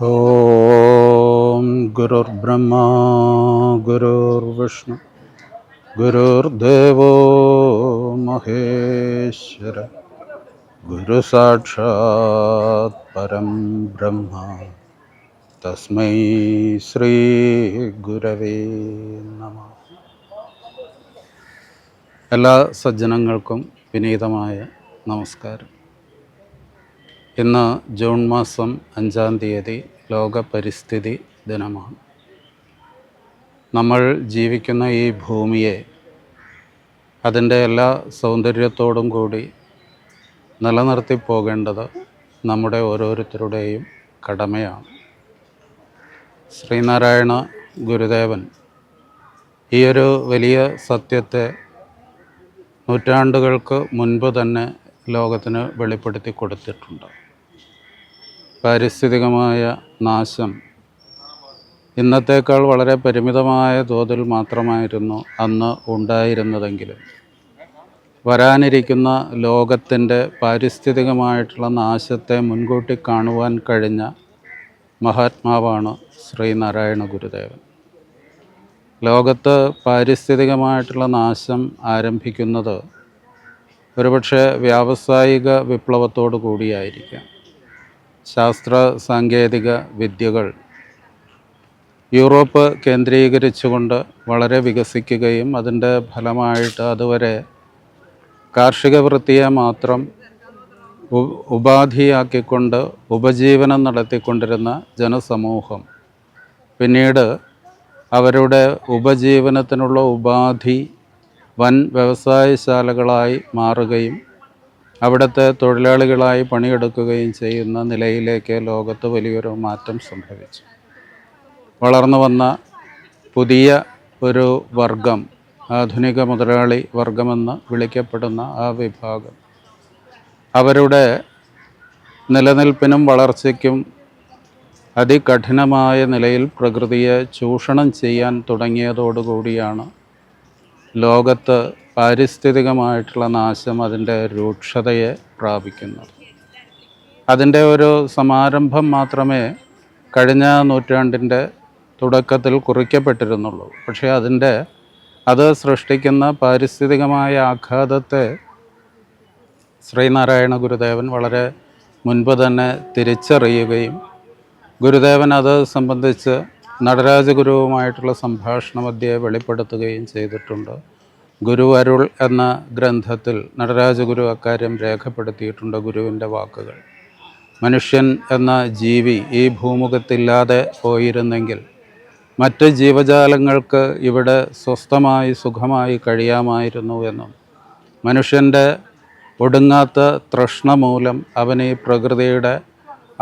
ഓം ഗുരുർബ്രഹ്മ ഗുരുർവിഷ്ണു ഗുരുർദേവോ മഹേശ്വര ഗുരു സാക്ഷാത് പരം ബ്രഹ്മ തസ്മൈ ശ്രീ ഗുരവേ നമഃ. എല്ലാ സജ്ജനങ്ങൾക്കും വിനീതമായ നമസ്കാരം. ഇന്ന് ജൂൺ മാസം 5-ാം തീയതി ലോക പരിസ്ഥിതി ദിനമാണ്. നമ്മൾ ജീവിക്കുന്ന ഈ ഭൂമിയെ അതിൻ്റെ എല്ലാ സൗന്ദര്യത്തോടും കൂടി നിലനിർത്തി പോകേണ്ടത് നമ്മുടെ ഓരോരുത്തരുടെയും കടമയാണ്. ശ്രീനാരായണ ഗുരുദേവൻ ഈയൊരു വലിയ സത്യത്തെ നൂറ്റാണ്ടുകൾക്ക് മുൻപ് തന്നെ ലോകത്തിന് വെളിപ്പെടുത്തി കൊടുത്തിട്ടുണ്ട്. പാരിസ്ഥിതികമായ നാശം ഇന്നത്തേക്കാൾ വളരെ പരിമിതമായ തോതിൽ മാത്രമായിരുന്നു അന്ന് ഉണ്ടായിരുന്നതെങ്കിലും വരാനിരിക്കുന്ന ലോകത്തിൻ്റെ പാരിസ്ഥിതികമായിട്ടുള്ള നാശത്തെ മുൻകൂട്ടി കാണുവാൻ കഴിഞ്ഞ മഹാത്മാവാണ് ശ്രീനാരായണ ഗുരുദേവൻ. ലോകത്ത് പാരിസ്ഥിതികമായിട്ടുള്ള നാശം ആരംഭിക്കുന്നത് ഒരുപക്ഷെ വ്യാവസായിക വിപ്ലവത്തോടു കൂടിയായിരിക്കാം. ശാസ്ത്ര സാങ്കേതിക വിദ്യകൾ യൂറോപ്പ് കേന്ദ്രീകരിച്ചുകൊണ്ട് വളരെ വികസിക്കുകയും അതിൻ്റെ ഫലമായിട്ട് അതുവരെ കാർഷിക വൃത്തിയെ മാത്രം ഉപാധിയാക്കിക്കൊണ്ട് ഉപജീവനം നടത്തിക്കൊണ്ടിരുന്ന ജനസമൂഹം പിന്നീട് അവരുടെ ഉപജീവനത്തിനുള്ള ഉപാധി വൻ വ്യവസായശാലകളായി മാറുകയും അവിടുത്തെ തൊഴിലാളികളായി പണിയെടുക്കുകയും ചെയ്യുന്ന നിലയിലേക്ക് ലോകത്ത് വലിയൊരു മാറ്റം സംഭവിച്ചു. വളർന്നു വന്ന പുതിയ ഒരു വർഗം, ആധുനിക മുതലാളി വർഗമെന്ന് വിളിക്കപ്പെടുന്ന ആ വിഭാഗം, അവരുടെ നിലനിൽപ്പിനും വളർച്ചയ്ക്കും അതികഠിനമായ നിലയിൽ പ്രകൃതിയെ ചൂഷണം ചെയ്യാൻ തുടങ്ങിയതോടുകൂടിയാണ് ലോകത്ത് പാരിസ്ഥിതികമായിട്ടുള്ള നാശം അതിൻ്റെ രൂക്ഷതയെ പ്രാപിക്കുന്നത്. അതിൻ്റെ ഒരു സമാരംഭം മാത്രമേ കഴിഞ്ഞ നൂറ്റാണ്ടിൻ്റെ തുടക്കത്തിൽ കുറിക്കപ്പെട്ടിരുന്നുള്ളൂ. പക്ഷേ അത് സൃഷ്ടിക്കുന്ന പാരിസ്ഥിതികമായ ആഘാതത്തെ ശ്രീനാരായണ ഗുരുദേവൻ വളരെ മുൻപ് തന്നെ തിരിച്ചറിയുകയും ഗുരുദേവൻ അത് സംബന്ധിച്ച് നടരാജഗുരുവുമായിട്ടുള്ള സംഭാഷണ മധ്യേ വെളിപ്പെടുത്തുകയും ചെയ്തിട്ടുണ്ട്. ഗുരു അരുൾ എന്ന ഗ്രന്ഥത്തിൽ നടരാജഗുരു അക്കാര്യം രേഖപ്പെടുത്തിയിട്ടുണ്ട്. ഗുരുവിൻ്റെ വാക്കുകൾ: മനുഷ്യൻ എന്ന ജീവി ഈ ഭൂമുഖത്തില്ലാതെ പോയിരുന്നെങ്കിൽ മറ്റ് ജീവജാലങ്ങൾക്ക് ഇവിടെ സ്വസ്ഥമായി സുഖമായി കഴിയാമായിരുന്നു എന്നും മനുഷ്യൻ്റെ ഒടുങ്ങാത്ത തൃഷ്ണ മൂലം അവൻ ഈ പ്രകൃതിയുടെ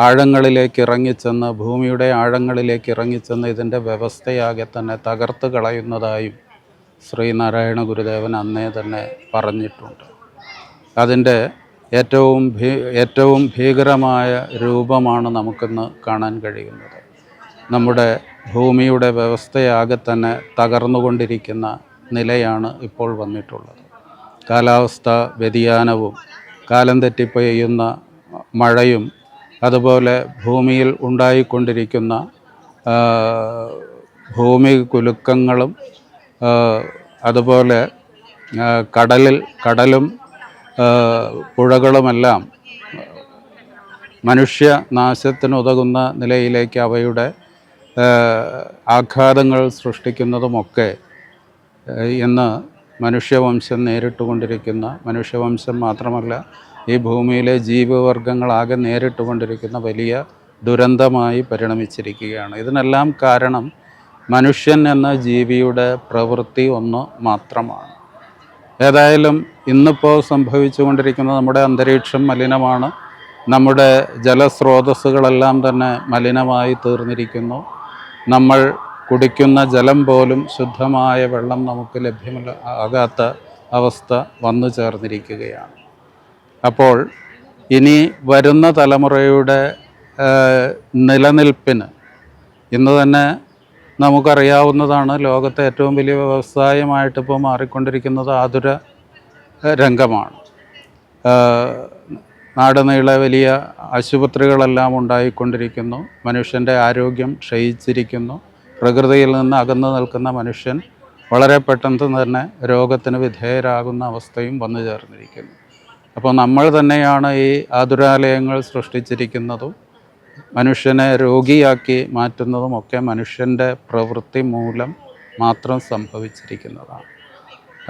ആഴങ്ങളിലേക്ക് ഇറങ്ങിച്ചെന്ന്, ഭൂമിയുടെ ആഴങ്ങളിലേക്ക് ഇറങ്ങിച്ചെന്ന് ഇതിൻ്റെ വ്യവസ്ഥയാകെ തന്നെ തകർത്ത് കളയുന്നതായും ശ്രീനാരായണ ഗുരുദേവൻ അന്നേ തന്നെ പറഞ്ഞിട്ടുണ്ട്. അതിൻ്റെ ഏറ്റവും ഭീകരമായ രൂപമാണ് നമുക്കിന്ന് കാണാൻ കഴിയുന്നത്. നമ്മുടെ ഭൂമിയുടെ വ്യവസ്ഥയാകെ തന്നെ തകർന്നുകൊണ്ടിരിക്കുന്ന നിലയാണ് ഇപ്പോൾ വന്നിട്ടുള്ളത്. കാലാവസ്ഥാ വ്യതിയാനവും കാലം തെറ്റി പെയ്യുന്ന മഴയും അതുപോലെ ഭൂമിയിൽ ഉണ്ടായിക്കൊണ്ടിരിക്കുന്ന ഭൂമി കുലുക്കങ്ങളും അതുപോലെ കടലും പുഴകളുമെല്ലാം മനുഷ്യനാശത്തിനുതകുന്ന നിലയിലേക്ക് അവയുടെ ആഘാതങ്ങൾ സൃഷ്ടിക്കുന്നതുമൊക്കെ ഇന്ന് മനുഷ്യവംശം നേരിട്ടുകൊണ്ടിരിക്കുന്ന, മനുഷ്യവംശം മാത്രമല്ല ഈ ഭൂമിയിലെ ജീവവർഗങ്ങളാകെ നേരിട്ടുകൊണ്ടിരിക്കുന്ന വലിയ ദുരന്തമായി പരിണമിച്ചിരിക്കുകയാണ്. ഇതിനെല്ലാം കാരണം മനുഷ്യൻ എന്ന ജീവിയുടെ പ്രവൃത്തി ഒന്ന് മാത്രമാണ്. ഏതായാലും ഇന്നിപ്പോൾ സംഭവിച്ചുകൊണ്ടിരിക്കുന്നത്, നമ്മുടെ അന്തരീക്ഷം മലിനമാണ്, നമ്മുടെ ജലസ്രോതസ്സുകളെല്ലാം തന്നെ മലിനമായി തീർന്നിരിക്കുന്നു. നമ്മൾ കുടിക്കുന്ന ജലം പോലും ശുദ്ധമായ വെള്ളം നമുക്ക് ലഭ്യമല്ലാത്ത അവസ്ഥ വന്നു ചേർന്നിരിക്കുകയാണ്. അപ്പോൾ ഇനി വരുന്ന തലമുറയുടെ നിലനിൽപ്പിന് ഇന്ന് തന്നെ നമുക്കറിയാവുന്നതാണ്, ലോകത്തെ ഏറ്റവും വലിയ വ്യവസായമായിട്ടിപ്പോൾ മാറിക്കൊണ്ടിരിക്കുന്നത് ആതുര രംഗമാണ്. നാടുനീളെ വലിയ ആശുപത്രികളെല്ലാം ഉണ്ടായിക്കൊണ്ടിരിക്കുന്നു. മനുഷ്യൻ്റെ ആരോഗ്യം ക്ഷയിച്ചിരിക്കുന്നു. പ്രകൃതിയിൽ നിന്ന് അകന്നു നിൽക്കുന്ന മനുഷ്യൻ വളരെ പെട്ടെന്ന് തന്നെ രോഗത്തിന് വിധേയരാകുന്ന അവസ്ഥയും വന്നു ചേർന്നിരിക്കുന്നു. അപ്പോൾ നമ്മൾ തന്നെയാണ് ഈ ആതുരാലയങ്ങൾ സൃഷ്ടിച്ചിരിക്കുന്നതും മനുഷ്യനെ രോഗിയാക്കി മാറ്റുന്നതുമൊക്കെ മനുഷ്യൻ്റെ പ്രവൃത്തി മൂലം മാത്രം സംഭവിച്ചിരിക്കുന്നതാണ്.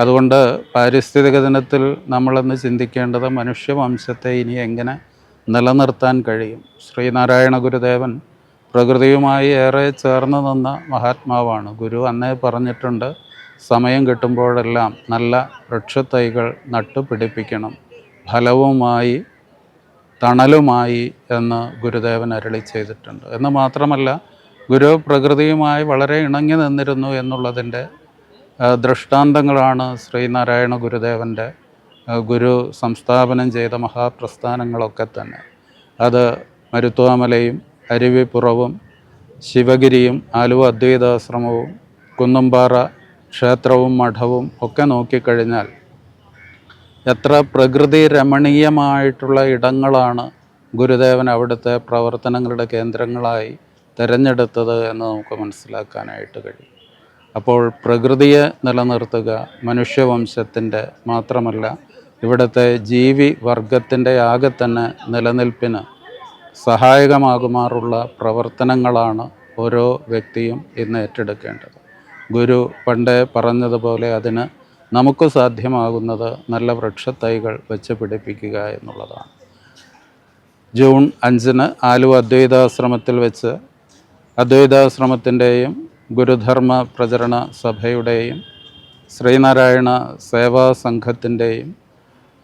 അതുകൊണ്ട് പാരിസ്ഥിതിക ദിനത്തിൽ നമ്മളെന്ന് ചിന്തിക്കേണ്ടത് മനുഷ്യവംശത്തെ ഇനി എങ്ങനെ നിലനിർത്താൻ കഴിയും. ശ്രീനാരായണ ഗുരുദേവൻ പ്രകൃതിയുമായി ഏറെ ചേർന്ന് നിന്ന മഹാത്മാവാണ്. ഗുരു അന്നേ പറഞ്ഞിട്ടുണ്ട്, സമയം കിട്ടുമ്പോഴെല്ലാം നല്ല വൃക്ഷത്തൈകൾ നട്ടുപിടിപ്പിക്കണം, ഫലവുമായി തണലുമായി എന്ന് ഗുരുദേവൻ അരുളി ചെയ്തിട്ടുണ്ട്. എന്ന് മാത്രമല്ല, ഗുരു പ്രകൃതിയുമായി വളരെ ഇണങ്ങി നിന്നിരുന്നു എന്നുള്ളതിൻ്റെ ദൃഷ്ടാന്തങ്ങളാണ് ശ്രീനാരായണ ഗുരുദേവൻ്റെ ഗുരു സംസ്ഥാപനം ചെയ്ത മഹാപ്രസ്ഥാനങ്ങളൊക്കെ തന്നെ. അത് മരുത്വാമലയും അരുവിപ്പുറവും ശിവഗിരിയും ആലുവ അദ്വൈതാശ്രമവും കുന്നുംപാറ ക്ഷേത്രവും മഠവും ഒക്കെ നോക്കിക്കഴിഞ്ഞാൽ എത്ര പ്രകൃതി രമണീയമായിട്ടുള്ള ഇടങ്ങളാണ് ഗുരുദേവൻ അവിടുത്തെ പ്രവർത്തനങ്ങളുടെ കേന്ദ്രങ്ങളായി തിരഞ്ഞെടുത്തത് എന്ന് നമുക്ക് മനസ്സിലാക്കാനായിട്ട് കഴിയും. അപ്പോൾ പ്രകൃതിയെ നിലനിർത്തുക മനുഷ്യവംശത്തിൻ്റെ മാത്രമല്ല ഇവിടുത്തെ ജീവി വർഗത്തിൻ്റെ ആകെ തന്നെ നിലനിൽപ്പിന് സഹായകമാകുമാറുള്ള പ്രവർത്തനങ്ങളാണ് ഓരോ വ്യക്തിയും ഇന്ന് ഏറ്റെടുക്കേണ്ടത്. ഗുരു പണ്ടേ പറഞ്ഞതുപോലെ അതിന് നമുക്ക് സാധ്യമാകുന്നത് നല്ല വൃക്ഷത്തൈകൾ വെച്ച് പിടിപ്പിക്കുക എന്നുള്ളതാണ്. ജൂൺ 5 ആലുവ അദ്വൈതാശ്രമത്തിൽ വെച്ച് അദ്വൈതാശ്രമത്തിൻ്റെയും ഗുരുധർമ്മ പ്രചരണ സഭയുടെയും ശ്രീനാരായണ സേവാ സംഘത്തിൻ്റെയും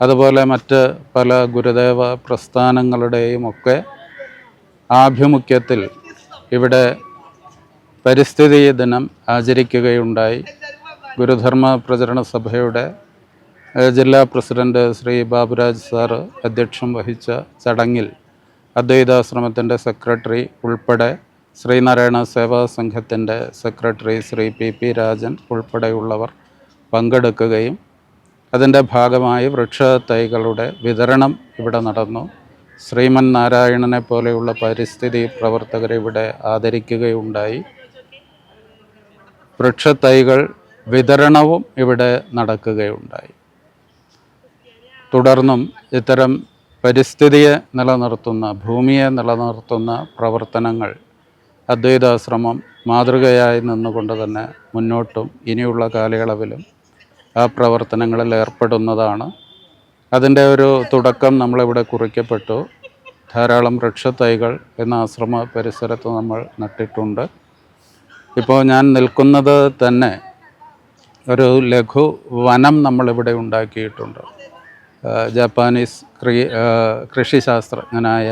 അതുപോലെ മറ്റ് പല ഗുരുദേവ പ്രസ്ഥാനങ്ങളുടെയും ഒക്കെ ആഭിമുഖ്യത്തിൽ ഇവിടെ പരിസ്ഥിതി ദിനം ആചരിക്കുകയുണ്ടായി. ഗുരുധർമ്മ പ്രചരണ സഭയുടെ ജില്ലാ പ്രസിഡന്റ് ശ്രീ ബാബുരാജ് സാറ് അധ്യക്ഷം വഹിച്ച ചടങ്ങിൽ അദ്വൈതാശ്രമത്തിൻ്റെ സെക്രട്ടറി ഉൾപ്പെടെ ശ്രീനാരായണ സേവാ സംഘത്തിൻ്റെ സെക്രട്ടറി ശ്രീ പി രാജൻ ഉൾപ്പെടെയുള്ളവർ പങ്കെടുക്കുകയും അതിൻ്റെ ഭാഗമായി വൃക്ഷത്തൈകളുടെ വിതരണം ഇവിടെ നടന്നു. ശ്രീമൻ നാരായണനെ പോലെയുള്ള പരിസ്ഥിതി പ്രവർത്തകരെ ഇവിടെ ആദരിക്കുകയുണ്ടായി. വൃക്ഷത്തൈകൾ വിതരണവും ഇവിടെ നടക്കുകയുണ്ടായി. തുടർന്നും ഇത്തരം പരിസ്ഥിതിയെ നിലനിർത്തുന്ന ഭൂമിയെ നിലനിർത്തുന്ന പ്രവർത്തനങ്ങൾ അദ്വൈതാശ്രമം മാതൃകയായി നിന്നുകൊണ്ട് തന്നെ മുന്നോട്ടും ഇനിയുള്ള കാലയളവിലും ആ പ്രവർത്തനങ്ങളിൽ ഏർപ്പെടുന്നതാണ്. അതിൻ്റെ ഒരു തുടക്കം നമ്മളിവിടെ കുറിക്കപ്പെട്ടു. ധാരാളം വൃക്ഷത്തൈകൾ എന്ന ആശ്രമ പരിസരത്ത് നമ്മൾ നട്ടിട്ടുണ്ട്. ഇപ്പോൾ ഞാൻ നിൽക്കുന്നത് തന്നെ ഒരു ലഘു വനം നമ്മളിവിടെ ഉണ്ടാക്കിയിട്ടുണ്ട്. ജാപ്പാനീസ് കൃഷിശാസ്ത്രജ്ഞനായ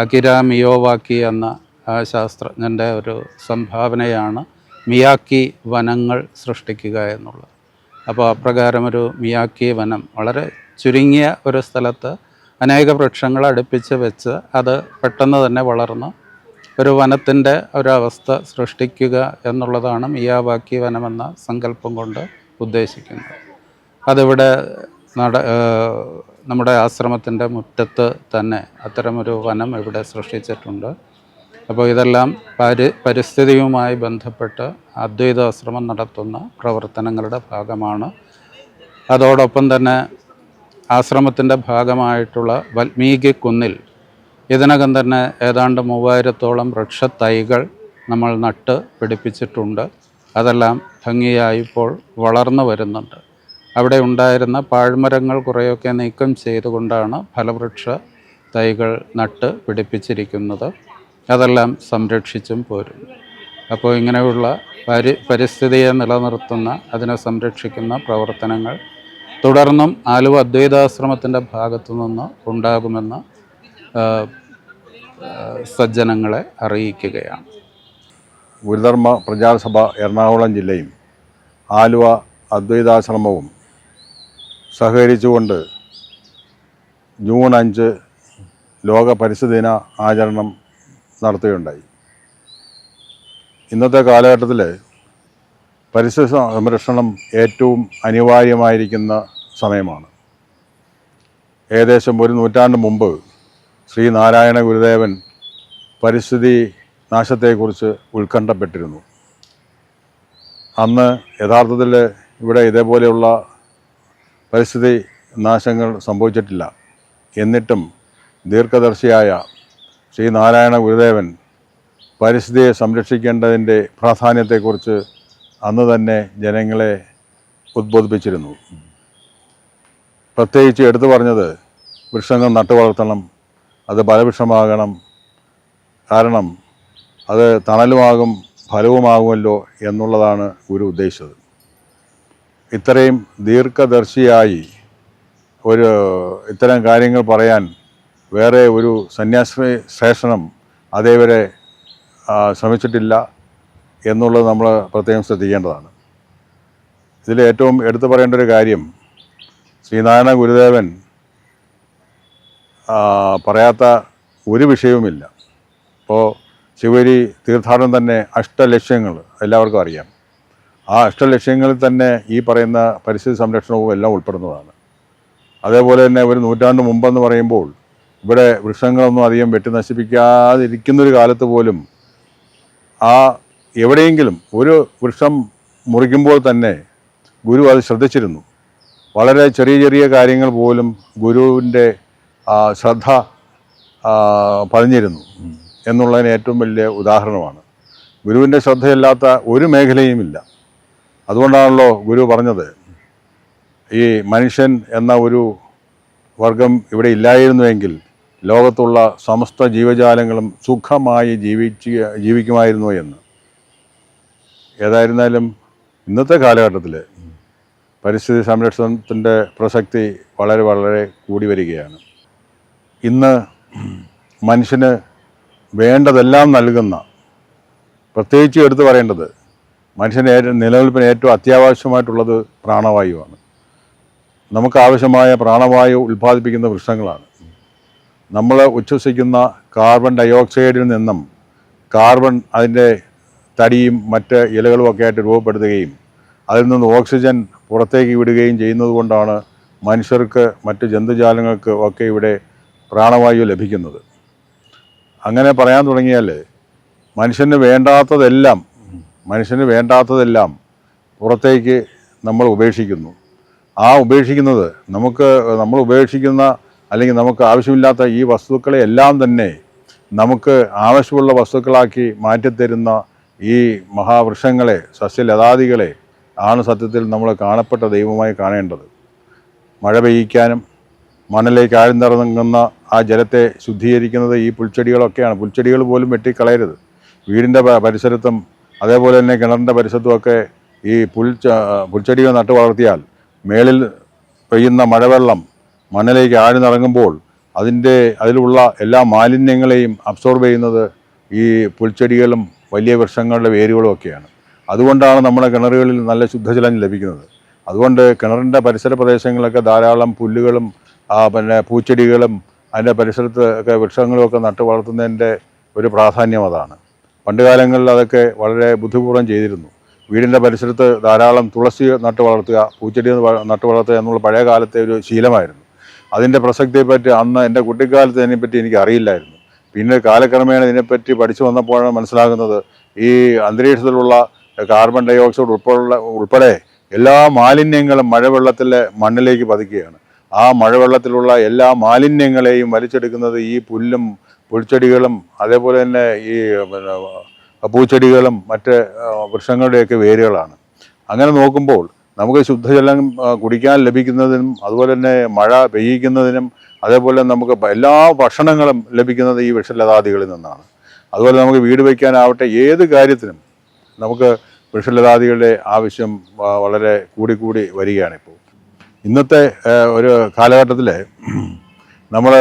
അകിര മിയോവാക്കി എന്ന ആ ശാസ്ത്രജ്ഞൻ്റെ ഒരു സംഭാവനയാണ് മിയാക്കി വനങ്ങൾ സൃഷ്ടിക്കുക എന്നുള്ളത്. അപ്പോൾ അപ്രകാരം ഒരു മിയാക്കി വനം വളരെ ചുരുങ്ങിയ ഒരു സ്ഥലത്ത് അനേക വൃക്ഷങ്ങൾ അടുപ്പിച്ച് വെച്ച് അത് പെട്ടെന്ന് തന്നെ വളർന്ന് ഒരു വനത്തിൻ്റെ ഒരവസ്ഥ സൃഷ്ടിക്കുക എന്നുള്ളതാണ് മിയാവാക്കി വനമെന്ന സങ്കല്പം കൊണ്ട് ഉദ്ദേശിക്കുന്നത്. അതിവിടെ നമ്മുടെ ആശ്രമത്തിൻ്റെ മുറ്റത്ത് തന്നെ അത്തരമൊരു വനം ഇവിടെ സൃഷ്ടിച്ചിട്ടുണ്ട്. അപ്പോൾ ഇതെല്ലാം പരിസ്ഥിതിയുമായി ബന്ധപ്പെട്ട് അദ്വൈതാശ്രമം നടത്തുന്ന പ്രവർത്തനങ്ങളുടെ ഭാഗമാണ്. അതോടൊപ്പം തന്നെ ആശ്രമത്തിൻ്റെ ഭാഗമായിട്ടുള്ള വാൽമീകി കുന്നിൽ ഇതിനകം തന്നെ ഏതാണ്ട് 3000-ഓളം വൃക്ഷത്തൈകൾ നമ്മൾ നട്ട് പിടിപ്പിച്ചിട്ടുണ്ട്. അതെല്ലാം ഭംഗിയായി ഇപ്പോൾ വളർന്നു വരുന്നുണ്ട്. അവിടെ ഉണ്ടായിരുന്ന പാഴ്മരങ്ങൾ കുറേയൊക്കെ നീക്കം ചെയ്തുകൊണ്ടാണ് ഫലവൃക്ഷ തൈകൾ നട്ട് പിടിപ്പിച്ചിരിക്കുന്നത്. അതെല്ലാം സംരക്ഷിച്ചും പോരുന്നു. അപ്പോൾ ഇങ്ങനെയുള്ള പരിസ്ഥിതിയെ നിലനിർത്തുന്ന അതിനെ സംരക്ഷിക്കുന്ന പ്രവർത്തനങ്ങൾ തുടർന്നും ആലുവ അദ്വൈതാശ്രമത്തിൻ്റെ ഭാഗത്തു നിന്ന് ഉണ്ടാകുമെന്ന് സജ്ജനങ്ങളെ അറിയിക്കുകയാണ്. ഗുരുധർമ്മ പ്രചാരസഭ എറണാകുളം ജില്ലയും ആലുവ അദ്വൈതാശ്രമവും സഹകരിച്ചുകൊണ്ട് ജൂൺ 5 ലോക പരിസ്ഥിതി ദിന ആചരണം നടത്തുകയുണ്ടായി. ഇന്നത്തെ കാലഘട്ടത്തിൽ പരിസ്ഥിതി സംരക്ഷണം ഏറ്റവും അനിവാര്യമായിരിക്കുന്ന സമയമാണ്. ഏകദേശം ഒരു നൂറ്റാണ്ട് മുമ്പ് ശ്രീനാരായണ ഗുരുദേവൻ പരിസ്ഥിതി നാശത്തെക്കുറിച്ച് ഉത്കണ്ഠപ്പെട്ടിരുന്നു. അന്ന് യഥാർത്ഥത്തിൽ ഇവിടെ ഇതേപോലെയുള്ള പരിസ്ഥിതി നാശങ്ങൾ സംഭവിച്ചിട്ടില്ല. എന്നിട്ടും ദീർഘദർശിയായ ശ്രീനാരായണ ഗുരുദേവൻ പരിസ്ഥിതിയെ സംരക്ഷിക്കേണ്ടതിൻ്റെ പ്രാധാന്യത്തെക്കുറിച്ച് അന്ന് തന്നെ ജനങ്ങളെ ഉദ്ബോധിപ്പിച്ചിരുന്നു. പ്രത്യേകിച്ച് എടുത്തു പറഞ്ഞത് വൃക്ഷങ്ങൾ നട്ടുവളർത്തണം, അത് ഫലവൃക്ഷമാകണം, കാരണം അത് തണലുമാകും ഫലവുമാകുമല്ലോ എന്നുള്ളതാണ് ഗുരു ഉദ്ദേശിച്ചത്. ഇത്രയും ദീർഘദർശിയായി ഇത്തരം കാര്യങ്ങൾ പറയാൻ വേറെ ഒരു സന്യാസി ശ്രേഷ്ഠനും അതേവരെ ശ്രമിച്ചിട്ടില്ല എന്നുള്ളത് നമ്മൾ പ്രത്യേകം ശ്രദ്ധിക്കേണ്ടതാണ്. ഇതിൽ ഏറ്റവും എടുത്തു പറയേണ്ട ഒരു കാര്യം, ശ്രീനാരായണ ഗുരുദേവൻ പറയാത്ത ഒരു വിഷയവുമില്ല. ഇപ്പോൾ ശിവഗിരി തീർത്ഥാടനം തന്നെ അഷ്ടലക്ഷ്യങ്ങൾ എല്ലാവർക്കും അറിയാം. ആ അഷ്ടലക്ഷ്യങ്ങളിൽ തന്നെ ഈ പറയുന്ന പരിസ്ഥിതി സംരക്ഷണവും എല്ലാം ഉൾപ്പെടുന്നതാണ്. അതേപോലെ തന്നെ ഒരു നൂറ്റാണ്ട് മുമ്പെന്ന് പറയുമ്പോൾ ഇവിടെ വൃക്ഷങ്ങളൊന്നും അധികം വെട്ടി നശിപ്പിക്കാതിരിക്കുന്നൊരു കാലത്ത് പോലും എവിടെയെങ്കിലും ഒരു വൃക്ഷം മുറിക്കുമ്പോൾ തന്നെ ഗുരു അത് ശ്രദ്ധിച്ചിരുന്നു. വളരെ ചെറിയ ചെറിയ കാര്യങ്ങൾ പോലും ഗുരുവിൻ്റെ ശ്രദ്ധ പതിഞ്ഞിരുന്നു എന്നുള്ളതിന് ഏറ്റവും വലിയ ഉദാഹരണമാണ്. ഗുരുവിൻ്റെ ശ്രദ്ധയില്ലാത്ത ഒരു മേഖലയുമില്ല. അതുകൊണ്ടാണല്ലോ ഗുരു പറഞ്ഞത്, ഈ മനുഷ്യൻ എന്ന ഒരു വർഗം ഇവിടെ ഇല്ലായിരുന്നുവെങ്കിൽ ലോകത്തുള്ള സമസ്ത ജീവജാലങ്ങളും സുഖമായി ജീവിക്കുമായിരുന്നു എന്ന്. ഏതായിരുന്നാലും ഇന്നത്തെ കാലഘട്ടത്തിൽ പരിസ്ഥിതി സംരക്ഷണത്തിൻ്റെ പ്രസക്തി വളരെ വളരെ കൂടി വരികയാണ്. ഇന്ന് മനുഷ്യന് വേണ്ടതെല്ലാം നൽകുന്ന, പ്രത്യേകിച്ച് എടുത്തു പറയേണ്ടത്, മനുഷ്യന് നിലനിൽപ്പിന് ഏറ്റവും അത്യാവശ്യമായിട്ടുള്ളത് പ്രാണവായുവാണ്. നമുക്ക് ആവശ്യമായ പ്രാണവായു ഉൽപ്പാദിപ്പിക്കുന്ന വൃക്ഷങ്ങളാണ്. നമ്മൾ ഉച്ഛ്വസിക്കുന്ന കാർബൺ ഡയോക്സൈഡിൽ നിന്നും കാർബൺ അതിൻ്റെ തടിയും മറ്റ് ഇലകളുമൊക്കെ ആയിട്ട് രൂപപ്പെടുത്തുകയും അതിൽ നിന്ന് ഓക്സിജൻ പുറത്തേക്ക് വിടുകയും ചെയ്യുന്നത് കൊണ്ടാണ് മനുഷ്യർക്ക് മറ്റ് ജന്തുജാലങ്ങൾക്ക് ഒക്കെ ഇവിടെ പ്രാണവായു ലഭിക്കുന്നത്. അങ്ങനെ പറയാൻ തുടങ്ങിയാൽ മനുഷ്യന് വേണ്ടാത്തതെല്ലാം പുറത്തേക്ക് നമ്മൾ ഉപേക്ഷിക്കുന്നു. ഉപേക്ഷിക്കുന്നത് നമ്മൾ ഉപേക്ഷിക്കുന്ന അല്ലെങ്കിൽ നമുക്ക് ആവശ്യമില്ലാത്ത ഈ വസ്തുക്കളെ എല്ലാം തന്നെ നമുക്ക് ആവശ്യമുള്ള വസ്തുക്കളാക്കി മാറ്റിത്തരുന്ന ഈ മഹാവൃക്ഷങ്ങളെ, സസ്യലതാദികളെ ആണ് സത്യത്തിൽ നമ്മൾ കാണപ്പെട്ട ദൈവമായി കാണേണ്ടത്. മഴ പെയ്യിക്കാനും മണ്ണിലേക്ക് ആഴ്ന്നിറങ്ങുന്ന ആ ജലത്തെ ശുദ്ധീകരിക്കുന്നത് ഈ പുൽച്ചെടികളൊക്കെയാണ്. പുൽച്ചെടികൾ പോലും വെട്ടിക്കളയരുത്. വീടിൻ്റെ പരിസരത്തും അതേപോലെ തന്നെ കിണറിൻ്റെ പരിസരത്തുമൊക്കെ ഈ പുൽച്ചെടികൾ നട്ടു വളർത്തിയാൽ മേളിൽ പെയ്യുന്ന മഴവെള്ളം മണ്ണിലേക്ക് ആഴ്ന്നിറങ്ങുമ്പോൾ അതിലുള്ള എല്ലാ മാലിന്യങ്ങളെയും അബ്സോർബ് ചെയ്യുന്നത് ഈ പുൽച്ചെടികളും വലിയ വൃക്ഷങ്ങളുടെ വേരുകളും ഒക്കെയാണ്. അതുകൊണ്ടാണ് നമ്മുടെ കിണറുകളിൽ നല്ല ശുദ്ധജലം ലഭിക്കുന്നത്. അതുകൊണ്ട് കിണറിൻ്റെ പരിസര പ്രദേശങ്ങളിലൊക്കെ ധാരാളം പുല്ലുകളും പിന്നെ പൂച്ചെടികളും അതിൻ്റെ പരിസരത്ത് ഒക്കെ വൃക്ഷങ്ങളുമൊക്കെ നട്ടു വളർത്തുന്നതിൻ്റെ ഒരു പ്രാധാന്യം അതാണ്. പണ്ട് കാലങ്ങളിൽ അതൊക്കെ വളരെ ബുദ്ധിപൂർവ്വം ചെയ്തിരുന്നു. വീടിൻ്റെ പരിസരത്ത് ധാരാളം തുളസി നട്ടു വളർത്തുക, പൂച്ചെടി നട്ടു വളർത്തുക എന്നുള്ള പഴയ കാലത്തെ ഒരു ശീലമായിരുന്നു. അതിൻ്റെ പ്രസക്തിയെപ്പറ്റി അന്ന് എൻ്റെ കുട്ടിക്കാലത്ത് ഇതിനെപ്പറ്റി എനിക്ക് അറിയില്ലായിരുന്നു. പിന്നെ കാലക്രമേണ ഇതിനെപ്പറ്റി പഠിച്ചു വന്നപ്പോഴാണ് മനസ്സിലാകുന്നത്, ഈ അന്തരീക്ഷത്തിലുള്ള കാർബൺ ഡയോക്സൈഡ് ഉൾപ്പെടെ എല്ലാ മാലിന്യങ്ങളും മഴവെള്ളത്തിലെ മണ്ണിലേക്ക് പതിക്കുകയാണ്. ആ മഴവെള്ളത്തിലുള്ള എല്ലാ മാലിന്യങ്ങളെയും വലിച്ചെടുക്കുന്നത് ഈ പുല്ലും പുൽച്ചെടികളും അതേപോലെ തന്നെ ഈ പൂച്ചെടികളും മറ്റ് വൃക്ഷങ്ങളുടെയൊക്കെ വേരുകളാണ്. അങ്ങനെ നോക്കുമ്പോൾ നമുക്ക് ശുദ്ധജലം കുടിക്കാൻ ലഭിക്കുന്നതിനും അതുപോലെ തന്നെ മഴ പെയ്യിക്കുന്നതിനും അതേപോലെ നമുക്ക് എല്ലാ ഭക്ഷണങ്ങളും ലഭിക്കുന്നത് ഈ വൃക്ഷലതാദികളിൽ നിന്നാണ്. അതുപോലെ നമുക്ക് വീട് വയ്ക്കാനാവട്ടെ, ഏത് കാര്യത്തിനും നമുക്ക് വൃക്ഷലതാദികളുടെ ആവശ്യം വളരെ കൂടി വരികയാണിപ്പോൾ. ഇന്നത്തെ ഒരു കാലഘട്ടത്തിൽ നമ്മൾ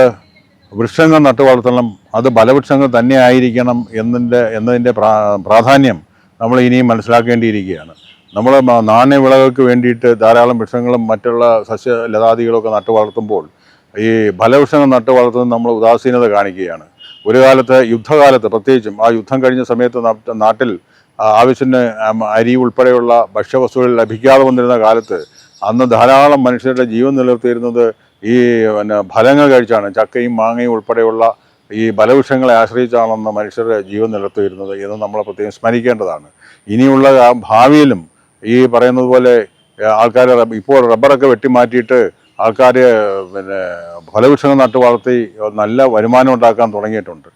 വൃക്ഷങ്ങൾ നട്ടു വളർത്തണം, അത് ഫലവൃക്ഷങ്ങൾ തന്നെ ആയിരിക്കണം എന്നതിൻ്റെ പ്രാധാന്യം നമ്മൾ ഇനിയും മനസ്സിലാക്കേണ്ടിയിരിക്കുകയാണ്. നമ്മൾ നാണ്യവിളകൾക്ക് വേണ്ടിയിട്ട് ധാരാളം വൃക്ഷങ്ങളും മറ്റുള്ള സസ്യലതാദികളൊക്കെ നട്ടു വളർത്തുമ്പോൾ ഈ ഫലവൃക്ഷങ്ങൾ നട്ടു വളർത്തുന്നത് നമ്മൾ ഉദാസീനത കാണിക്കുകയാണ്. ഒരു കാലത്ത് യുദ്ധകാലത്ത് പ്രത്യേകിച്ചും ആ യുദ്ധം കഴിഞ്ഞ സമയത്ത് നാട്ടിൽ ആവശ്യത്തിന് അരി ഉൾപ്പെടെയുള്ള ഭക്ഷ്യവസ്തുക്കൾ ലഭിക്കാതെ വന്നിരുന്ന കാലത്ത് അന്ന് ധാരാളം മനുഷ്യരുടെ ജീവൻ നിലനിർത്തിയിരുന്നത് ഈ പിന്നെ ഫലങ്ങൾ കഴിച്ചാണ്, ചക്കയും മാങ്ങയും ഉൾപ്പെടെയുള്ള ഈ ഫലവൃക്ഷങ്ങളെ ആശ്രയിച്ചാണെന്ന് മനുഷ്യരുടെ ജീവൻ നിലനിർത്തിയിരുന്നത് എന്ന് നമ്മൾ പ്രത്യേകം സ്മരിക്കേണ്ടതാണ്. ഇനിയുള്ള ഭാവിയിലും ഈ പറയുന്നത് പോലെ ആൾക്കാർ ഇപ്പോൾ റബ്ബറൊക്കെ വെട്ടിമാറ്റിയിട്ട് ആൾക്കാർ പിന്നെ ഫലവൃക്ഷങ്ങൾ നട്ടു വളർത്തി നല്ല വരുമാനം ഉണ്ടാക്കാൻ തുടങ്ങിയിട്ടുണ്ട്.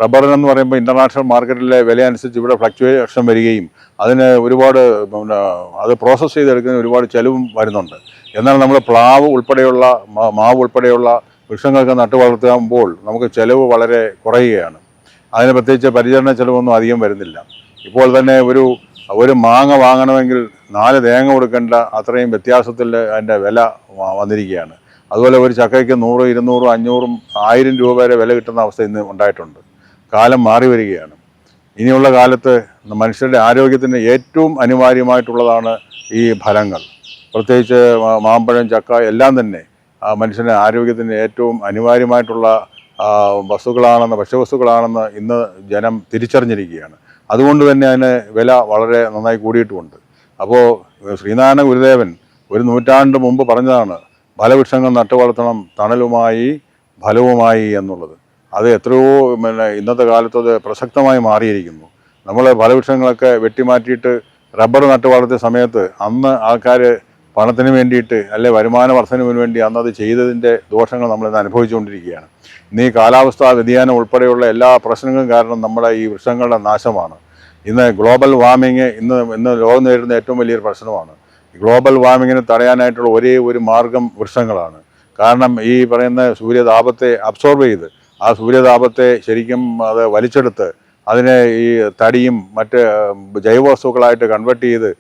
റബ്ബറിനെന്ന് പറയുമ്പോൾ ഇൻ്റർനാഷണൽ മാർക്കറ്റിലെ വില അനുസരിച്ച് ഇവിടെ ഫ്ലക്ച്വേഷൻ വരികയും അതിന് ഒരുപാട് പിന്നെ അത് പ്രോസസ്സ് ചെയ്തെടുക്കുന്നതിന് ഒരുപാട് ചിലവും വരുന്നുണ്ട്. എന്നാൽ നമ്മൾ പ്ലാവ് ഉൾപ്പെടെയുള്ള മാവ് ഉൾപ്പെടെയുള്ള വൃക്ഷങ്ങൾക്ക് നട്ടു വളർത്തുമ്പോൾ നമുക്ക് ചിലവ് വളരെ കുറയുകയാണ്. അതിന് പ്രത്യേകിച്ച് പരിചരണ ചിലവൊന്നും അധികം വരുന്നില്ല. ഇപ്പോൾ തന്നെ ഒരു മാങ്ങ വാങ്ങണമെങ്കിൽ 4 തേങ്ങ കൊടുക്കേണ്ട അത്രയും വ്യത്യാസത്തിൽ അതിൻ്റെ വില വന്നിരിക്കുകയാണ്. അതുപോലെ ഒരു ചക്കയ്ക്ക് 100, 200, 500, 1000 രൂപ വരെ വില കിട്ടുന്ന അവസ്ഥ ഇന്ന് ഉണ്ടായിട്ടുണ്ട്. കാലം മാറി വരികയാണ്. ഇനിയുള്ള കാലത്ത് മനുഷ്യരുടെ ആരോഗ്യത്തിന് ഏറ്റവും അനിവാര്യമായിട്ടുള്ളതാണ് ഈ ഫലങ്ങൾ. പ്രത്യേകിച്ച് മാമ്പഴം, ചക്ക എല്ലാം തന്നെ മനുഷ്യൻ്റെ ആരോഗ്യത്തിന് ഏറ്റവും അനിവാര്യമായിട്ടുള്ള ഭക്ഷ്യവസ്തുക്കളാണെന്ന് ഇന്ന് ജനം തിരിച്ചറിഞ്ഞിരിക്കുകയാണ്. അതുകൊണ്ട് തന്നെ അതിന് വില വളരെ നന്നായി കൂടിയിട്ടുമുണ്ട്. അപ്പോൾ ശ്രീനാരായണ ഗുരുദേവൻ ഒരു നൂറ്റാണ്ട് മുമ്പ് പറഞ്ഞതാണ് ഫലവൃക്ഷങ്ങൾ നട്ടു വളർത്തണം തണലുമായി ഫലവുമായി എന്നുള്ളത്. അത് എത്രയോ ഇന്നത്തെ കാലത്ത് അത് പ്രസക്തമായി മാറിയിരിക്കുന്നു. നമ്മൾ ഫലവൃക്ഷങ്ങളൊക്കെ വെട്ടിമാറ്റിയിട്ട് റബ്ബർ നട്ടു വളർത്തിയ സമയത്ത് അന്ന് ആൾക്കാർ പണത്തിന് വേണ്ടിയിട്ട് അല്ലെ വരുമാന വർധനവിന് വേണ്ടി അന്നത് ചെയ്തതിൻ്റെ ദോഷങ്ങൾ നമ്മളിന്ന് അനുഭവിച്ചുകൊണ്ടിരിക്കുകയാണ്. ഇന്ന് ഈ കാലാവസ്ഥാ വ്യതിയാനം ഉൾപ്പെടെയുള്ള എല്ലാ പ്രശ്നങ്ങളും കാരണം നമ്മുടെ ഈ വൃക്ഷങ്ങളുടെ നാശമാണ്. ഇന്ന് ഗ്ലോബൽ വാർമിങ് ഇന്ന് ലോകം നേരിടുന്ന ഏറ്റവും വലിയൊരു പ്രശ്നമാണ്. ഗ്ലോബൽ വാർമിങ്ങിനെ തടയാനായിട്ടുള്ള ഒരേ ഒരു മാർഗം വൃക്ഷങ്ങളാണ്. കാരണം ഈ പറയുന്ന സൂര്യതാപത്തെ അബ്സോർബ് ചെയ്ത് ആ സൂര്യതാപത്തെ ശരിക്കും അത് വലിച്ചെടുത്ത് അതിനെ ഈ തടിയും മറ്റ് ജൈവവസ്തുക്കളായിട്ട് കൺവെർട്ട് ചെയ്ത്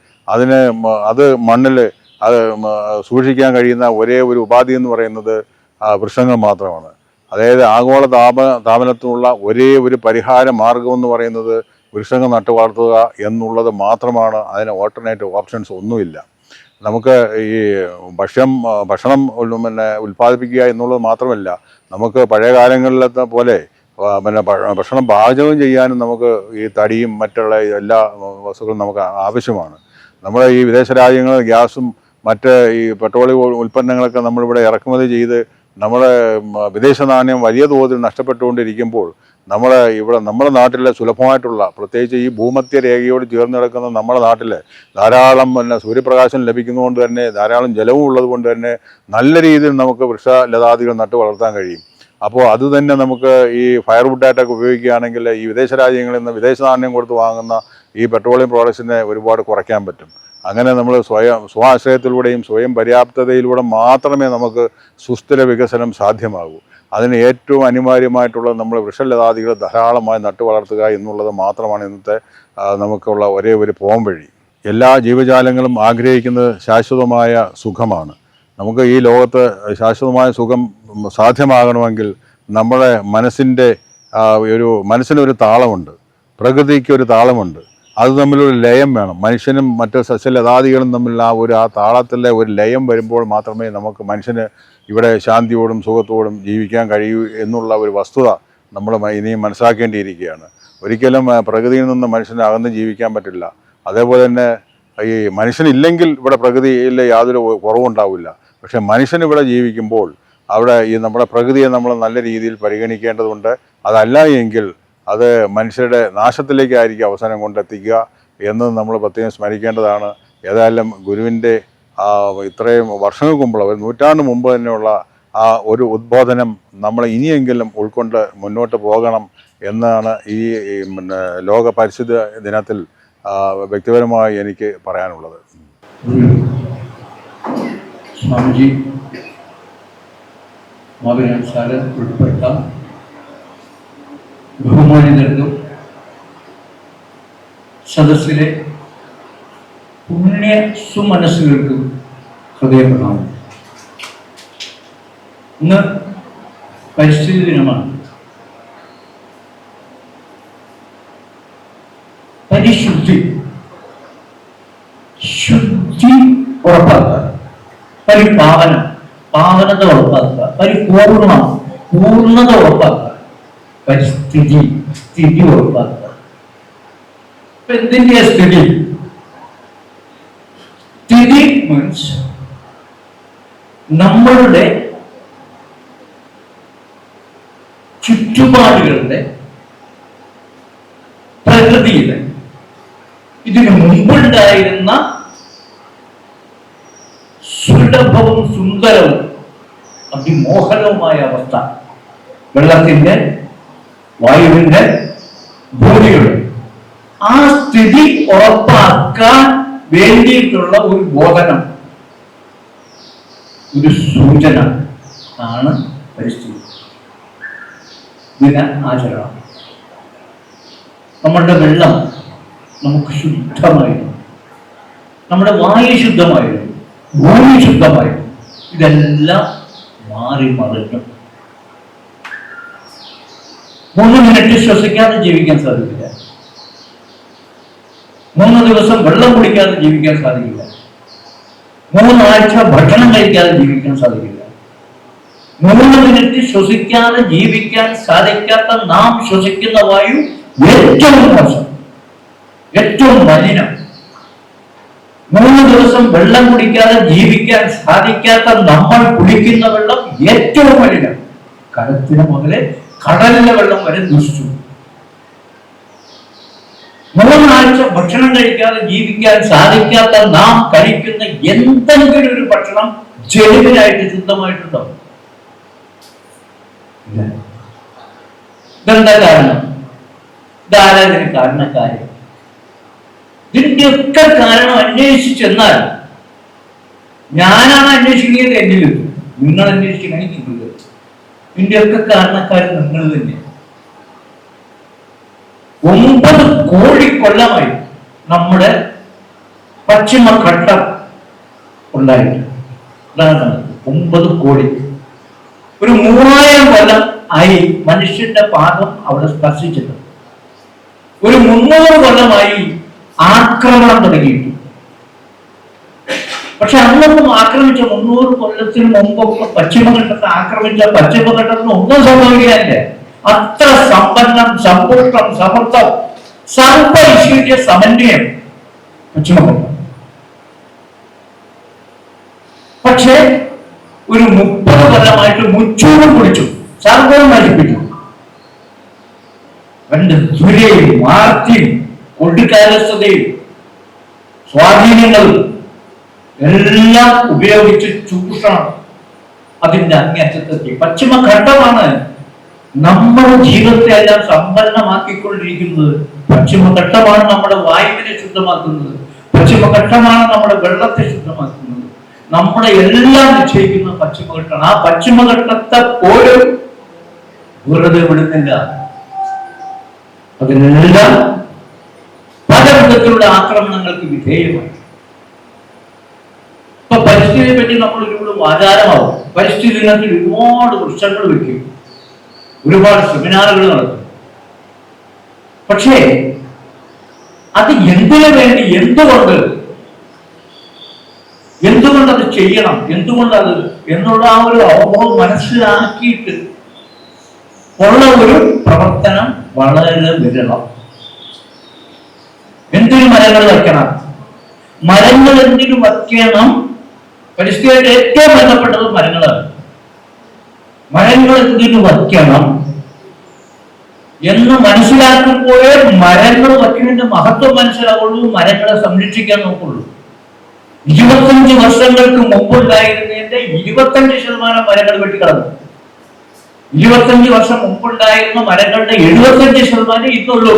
അത് മണ്ണിൽ അത് സൂക്ഷിക്കാൻ കഴിയുന്ന ഒരേ ഒരു ഉപാധി എന്ന് പറയുന്നത് വൃക്ഷങ്ങൾ മാത്രമാണ്. അതായത് ആഗോള താപനത്തിനുള്ള ഒരേ ഒരു പരിഹാര മാർഗം എന്ന് പറയുന്നത് വൃക്ഷങ്ങൾ നട്ടു വളർത്തുക എന്നുള്ളത് മാത്രമാണ്. അതിന് ഓൾട്ടർനേറ്റീവ് ഓപ്ഷൻസ് ഒന്നുമില്ല. നമുക്ക് ഈ ഭക്ഷണം ഉൽപ്പാദിപ്പിക്കുക എന്നുള്ളത് മാത്രമല്ല, നമുക്ക് പഴയ കാലങ്ങളിലത്തെ പോലെ ഭക്ഷണം പാചകം ചെയ്യാനും നമുക്ക് ഈ തടിയും മറ്റുള്ള എല്ലാ വസ്തുക്കളും നമുക്ക് ആവശ്യമാണ്. നമ്മുടെ ഈ വിദേശ രാജ്യങ്ങളിൽ ഗ്യാസും മറ്റ് ഈ പെട്രോളിയം ഉൽപ്പന്നങ്ങളൊക്കെ നമ്മളിവിടെ ഇറക്കുമതി ചെയ്ത് നമ്മുടെ വിദേശ നാണ്യം വലിയ തോതിൽ നഷ്ടപ്പെട്ടുകൊണ്ടിരിക്കുമ്പോൾ നമ്മുടെ നാട്ടിലെ സുലഭമായിട്ടുള്ള പ്രത്യേകിച്ച് ഈ ഭൂമധ്യ രേഖയോട് ചേർന്ന് കിടക്കുന്ന നമ്മുടെ നാട്ടിൽ ധാരാളം സൂര്യപ്രകാശം ലഭിക്കുന്നതുകൊണ്ട് തന്നെ ധാരാളം ജലവും ഉള്ളത് കൊണ്ട് തന്നെ നല്ല രീതിയിൽ നമുക്ക് വൃക്ഷലതാദികൾ നട്ടു വളർത്താൻ കഴിയും. അപ്പോൾ അത് തന്നെ നമുക്ക് ഈ ഫയർവുഡായിട്ടൊക്കെ ഉപയോഗിക്കുകയാണെങ്കിൽ ഈ വിദേശ രാജ്യങ്ങളിൽ നിന്ന് വിദേശ നാണ്യം കൊടുത്ത് വാങ്ങുന്ന ഈ പെട്രോളിയം പ്രോഡക്ട്സിനെ ഒരുപാട് കുറയ്ക്കാൻ പറ്റും. അങ്ങനെ നമ്മൾ സ്വാശ്രയത്തിലൂടെയും സ്വയം പര്യാപ്തതയിലൂടെ മാത്രമേ നമുക്ക് സുസ്ഥിര വികസനം സാധ്യമാകൂ. അതിന് ഏറ്റവും അനിവാര്യമായിട്ടുള്ളത് നമ്മൾ വൃക്ഷലതാദികൾ ധാരാളമായി നട്ടു വളർത്തുക എന്നുള്ളത് മാത്രമാണ് ഇന്നത്തെ നമുക്കുള്ള ഒരേ ഒരു പോംവഴി. എല്ലാ ജീവജാലങ്ങളും ആഗ്രഹിക്കുന്നത് ശാശ്വതമായ സുഖമാണ്. നമുക്ക് ഈ ലോകത്ത് ശാശ്വതമായ സുഖം സാധ്യമാകണമെങ്കിൽ നമ്മുടെ മനസ്സിനൊരു താളമുണ്ട്, പ്രകൃതിക്കൊരു താളമുണ്ട്. അത് തമ്മിലൊരു ലയം വേണം. മനുഷ്യനും മറ്റ് സസ്യലതാദികളും തമ്മിലുള്ള ആ താളത്തിലെ ഒരു ലയം വരുമ്പോൾ മാത്രമേ നമുക്ക് മനുഷ്യന് ഇവിടെ ശാന്തിയോടും സുഖത്തോടും ജീവിക്കാൻ കഴിയൂ എന്നുള്ള ഒരു വസ്തുത നമ്മൾ ഇനിയും മനസ്സിലാക്കേണ്ടിയിരിക്കുകയാണ്. ഒരിക്കലും പ്രകൃതിയിൽ നിന്ന് മനുഷ്യന് അകന്ന് ജീവിക്കാൻ പറ്റില്ല. അതേപോലെ തന്നെ ഈ മനുഷ്യനില്ലെങ്കിൽ ഇവിടെ പ്രകൃതിയിൽ യാതൊരു കുറവുണ്ടാവില്ല. പക്ഷേ മനുഷ്യൻ ഇവിടെ ജീവിക്കുമ്പോൾ അവിടെ ഈ നമ്മുടെ പ്രകൃതിയെ നമ്മൾ നല്ല രീതിയിൽ പരിഗണിക്കേണ്ടതുണ്ട്. അതല്ല എങ്കിൽ അത് മനുഷ്യരുടെ നാശത്തിലേക്കായിരിക്കും അവസാനം കൊണ്ടെത്തിക്കുക എന്ന് നമ്മൾ പ്രത്യേകം സ്മരിക്കേണ്ടതാണ്. ഏതായാലും ഗുരുവിൻ്റെ ഇത്രയും വർഷങ്ങൾക്ക് മുമ്പുള്ള ഒരു നൂറ്റാണ്ട് മുമ്പ് തന്നെയുള്ള ആ ഒരു ഉദ്ബോധനം നമ്മൾ ഇനിയെങ്കിലും ഉൾക്കൊണ്ട് മുന്നോട്ട് പോകണം എന്നാണ് ഈ ലോക പരിസ്ഥിതി ദിനത്തിൽ വ്യക്തിപരമായി എനിക്ക് പറയാനുള്ളത്. സ്വാമിജി മാവിനാശാല ഉൾപ്പെട്ട ബഹുമാനിതർക്കും സദസ്സിലെ പുണ്യ സുമനസ്സുകൾക്കും ഹൃദയപ്രണാമം. ഇന്ന് പരിസ്ഥിതി ദിനമാണ്. പരിശുദ്ധി, ശുദ്ധി ഉറപ്പാക്കുക, പാവനത ഉറപ്പാക്കുക, പൂർണ്ണത ഉറപ്പാക്കുക, സ്ഥിതി ഉറപ്പാക്കുക. ഇപ്പൊ എന്തിന്റെ സ്ഥിതി മീൻസ് നമ്മളുടെ ചുറ്റുപാടുകളുടെ പ്രകൃതിയിലെ ഇതിനു മുമ്പുണ്ടായിരുന്ന സുലഭവും സുന്ദരവും അതിമോഹനവുമായ അവസ്ഥ, വെള്ളത്തിന്റെ, വായുവിന്റെ, ഭൂമിയുടെ ആ സ്ഥിതി ഉറപ്പാക്കാൻ വേണ്ടിയിട്ടുള്ള ഒരു ബോധനം, ഒരു സൂചന ആണ് പരിസ്ഥിതി ദിന ആചരണം. നമ്മളുടെ വെള്ളം നമുക്ക് ശുദ്ധമായിരുന്നു, നമ്മുടെ വായു ശുദ്ധമായിരുന്നു, ഭൂമി ശുദ്ധമായിരുന്നു. ഇതെല്ലാം മാറി മറിഞ്ഞു. 3 മിനിറ്റ് ശ്വസിക്കാതെ ജീവിക്കാൻ സാധിക്കില്ല. 3 ദിവസം വെള്ളം കുടിക്കാതെ ജീവിക്കാൻ സാധിക്കില്ല. 3 ആഴ്ച ഭക്ഷണം കഴിക്കാതെ ജീവിക്കാൻ സാധിക്കില്ല. 3 മിനിറ്റ് ശ്വസിക്കാതെ ജീവിക്കാൻ സാധിക്കാത്ത നാം ശ്വസിക്കുന്ന വായു ഏറ്റവും മോശം, ഏറ്റവും മലിനം. 3 ദിവസം വെള്ളം കുടിക്കാതെ ജീവിക്കാൻ സാധിക്കാത്ത നമ്മൾ കുടിക്കുന്ന വെള്ളം ഏറ്റവും മലിനം. കടത്തിന് മുതലേ കടലിലെ വെള്ളം വരെ ദുഷിച്ചു. 3 ആഴ്ച ഭക്ഷണം കഴിക്കാതെ ജീവിക്കാൻ സാധിക്കാത്ത നാം കഴിക്കുന്ന എന്തെങ്കിലും ഒരു ഭക്ഷണം ജൈവനായിട്ട് ശുദ്ധമായിട്ടുണ്ടോ? ഇതെന്താ കാരണം? ഇതാരാതിന് കാരണക്കാരൻ? ഇതിന്റെയൊക്കെ കാരണം അന്വേഷിച്ച് ചെന്നാൽ ഞാനാണ് അന്വേഷിക്കുന്നത്, എന്നിൽ നിങ്ങൾ അന്വേഷിക്കണമെങ്കിൽ നിങ്ങൾ. ഇതിന്റെയൊക്കെ കാരണക്കാരൻ നിങ്ങൾ തന്നെ. 9 കോടി കൊല്ലമായി നമ്മുടെ പശ്ചിമഘട്ടം ഉണ്ടായിട്ട്. 9 കോടി. ഒരു 3000 കൊല്ലം ആയി മനുഷ്യന്റെ പാദം അവിടെ സ്പർശിച്ചിട്ടുണ്ട്. ഒരു 300 കൊല്ലമായി ആക്രമണം തുടങ്ങിയിട്ടു. പക്ഷെ അന്നൊന്നും ആക്രമിച്ച 300 കൊല്ലത്തിന് മുമ്പൊക്കെ പശ്ചിമഘട്ടത്തെ ആക്രമിച്ച പശ്ചിമഘട്ടത്തിന് ഒന്നും സംഭവിക്കാനില്ല. അത്ര സമ്പന്നം, സമ്പുഷ്ടം, സമൃദ്ധം, സർവ ഐശ്വര്യ സമന്വയം പശ്ചിമഘട്ടം. പക്ഷെ ഒരു 30 കൊല്ലമായിട്ട് മുച്ചൂടും കുടിച്ചു, സർവവും നശിപ്പിച്ചു. ദുരയും മാർത്തിയും കൊടുക്കാലസ്ഥതയും സ്വാധീനങ്ങളും എല്ലാം ഉപയോഗിച്ച് ചൂഷണം അതിന്റെ അങ്ങേറ്റത്തെത്തി. പശ്ചിമഘട്ടമാണ് നമ്മുടെ ജീവിതത്തെ എല്ലാം സമ്പന്നമാക്കിക്കൊണ്ടിരിക്കുന്നത്. പശ്ചിമഘട്ടമാണ് നമ്മുടെ വായുവിനെ ശുദ്ധമാക്കുന്നത്. പശ്ചിമഘട്ടമാണ് നമ്മുടെ വെള്ളത്തെ ശുദ്ധമാക്കുന്നത്. നമ്മുടെ എല്ലാം നിശ്ചയിക്കുന്ന പശ്ചിമഘട്ടമാണ്. ആ പശ്ചിമഘട്ടത്തെ പോലും വെറുതെ വിടുന്നില്ല. അതിനെല്ലാം പല വിധത്തിലുള്ള ആക്രമണങ്ങൾക്ക് വിധേയമായി. ഇപ്പൊ പരിസ്ഥിതിയെ പറ്റി നമ്മൾ ഒരുപാട് ആചാരമാവും. പരിസ്ഥിതി ദിനത്തിൽ ഒരുപാട് വൃക്ഷങ്ങൾ വെക്കും, ഒരുപാട് സെമിനാറുകൾ നടത്തും. പക്ഷേ അത് എന്തിനു വേണ്ടി, എന്തുകൊണ്ട് അത് ചെയ്യണം, എന്തുകൊണ്ടത് എന്നുള്ള ആ ഒരു അവബോധം മനസ്സിലാക്കിയിട്ട് ഉള്ള ഒരു പ്രവർത്തനം വളരെ വിരളം. എന്തിനു മരങ്ങൾ വയ്ക്കണം? മരങ്ങൾ എന്തിനു വയ്ക്കണം? പരിസ്ഥിതിയായിട്ട് ഏറ്റവും ബന്ധപ്പെട്ടത് മരങ്ങളാണ്. മരങ്ങൾ എന്തിനു വയ്ക്കണം എന്ന് മനസ്സിലാക്കുമ്പോഴേ മരങ്ങൾ വയ്ക്കുന്നതിന്റെ മഹത്വം മനസ്സിലാവുള്ളൂ, മരങ്ങളെ സംരക്ഷിക്കാൻ നോക്കുള്ളൂ. 25 വർഷങ്ങൾക്ക് മുമ്പുണ്ടായിരുന്നതിന്റെ 25% മരങ്ങൾ വെട്ടിക്കളഞ്ഞു. 25 വർഷം മുമ്പുണ്ടായിരുന്ന മരങ്ങളുടെ 75% ഇന്നുള്ളൂ.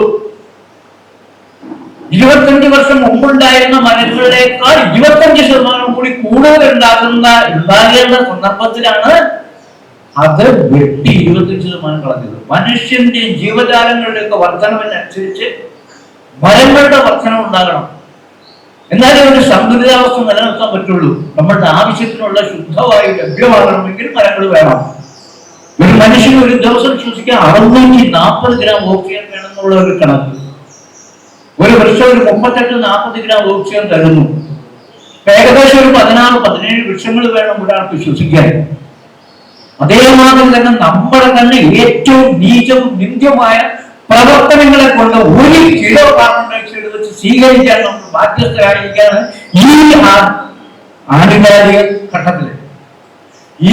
25 വർഷം മുമ്പുണ്ടായിരുന്ന മരങ്ങളിലേക്കാൾ 25% കൂടി കൂടുതൽ ഉണ്ടാകേണ്ട സന്ദർഭത്തിലാണ് അത് വെട്ടി 25% കളഞ്ഞത്. മനുഷ്യന്റെ ജീവജാലങ്ങളുടെ ഒക്കെ വർധനവിനനുസരിച്ച് മരങ്ങളുടെ വർധനം ഉണ്ടാകണം. എന്നാലേ ഒരു സന്തുലിതാവസ്ഥ നിലനിർത്താൻ പറ്റുള്ളൂ. നമ്മളുടെ ആവശ്യത്തിനുള്ള ശുദ്ധവായു ലഭ്യമാകണമെങ്കിൽ മരങ്ങൾ വേണം. ഒരു മനുഷ്യന് ഒരു ദിവസം ശ്വസിക്കാൻ 640 ഗ്രാം ഓക്സിജൻ വേണമെന്നുള്ള ഒരു കണക്ക്. ഒരു വൃക്ഷം ഒരു 38-40 ഗ്രാം ഓക്സിജൻ തരുന്നു. ഏകദേശം ഒരു 16-17 വൃക്ഷങ്ങൾ വേണം ഒരാൾക്ക് ശ്വസിക്കാൻ. അതേമാതിരി തന്നെ നമ്മുടെ തന്നെ ഏറ്റവും നീചവും നിന്ദ്യമായ പ്രവർത്തനങ്ങളെ കൊണ്ട് 1 കിലോ കാർബൺ ഡയോക്സൈഡ് വെച്ച് സ്വീകരിക്കാൻ നമ്മൾ ബാധ്യസ്ഥരായിരിക്കാണ് ഈ ആനുകാലിക ഘട്ടത്തില്. ഈ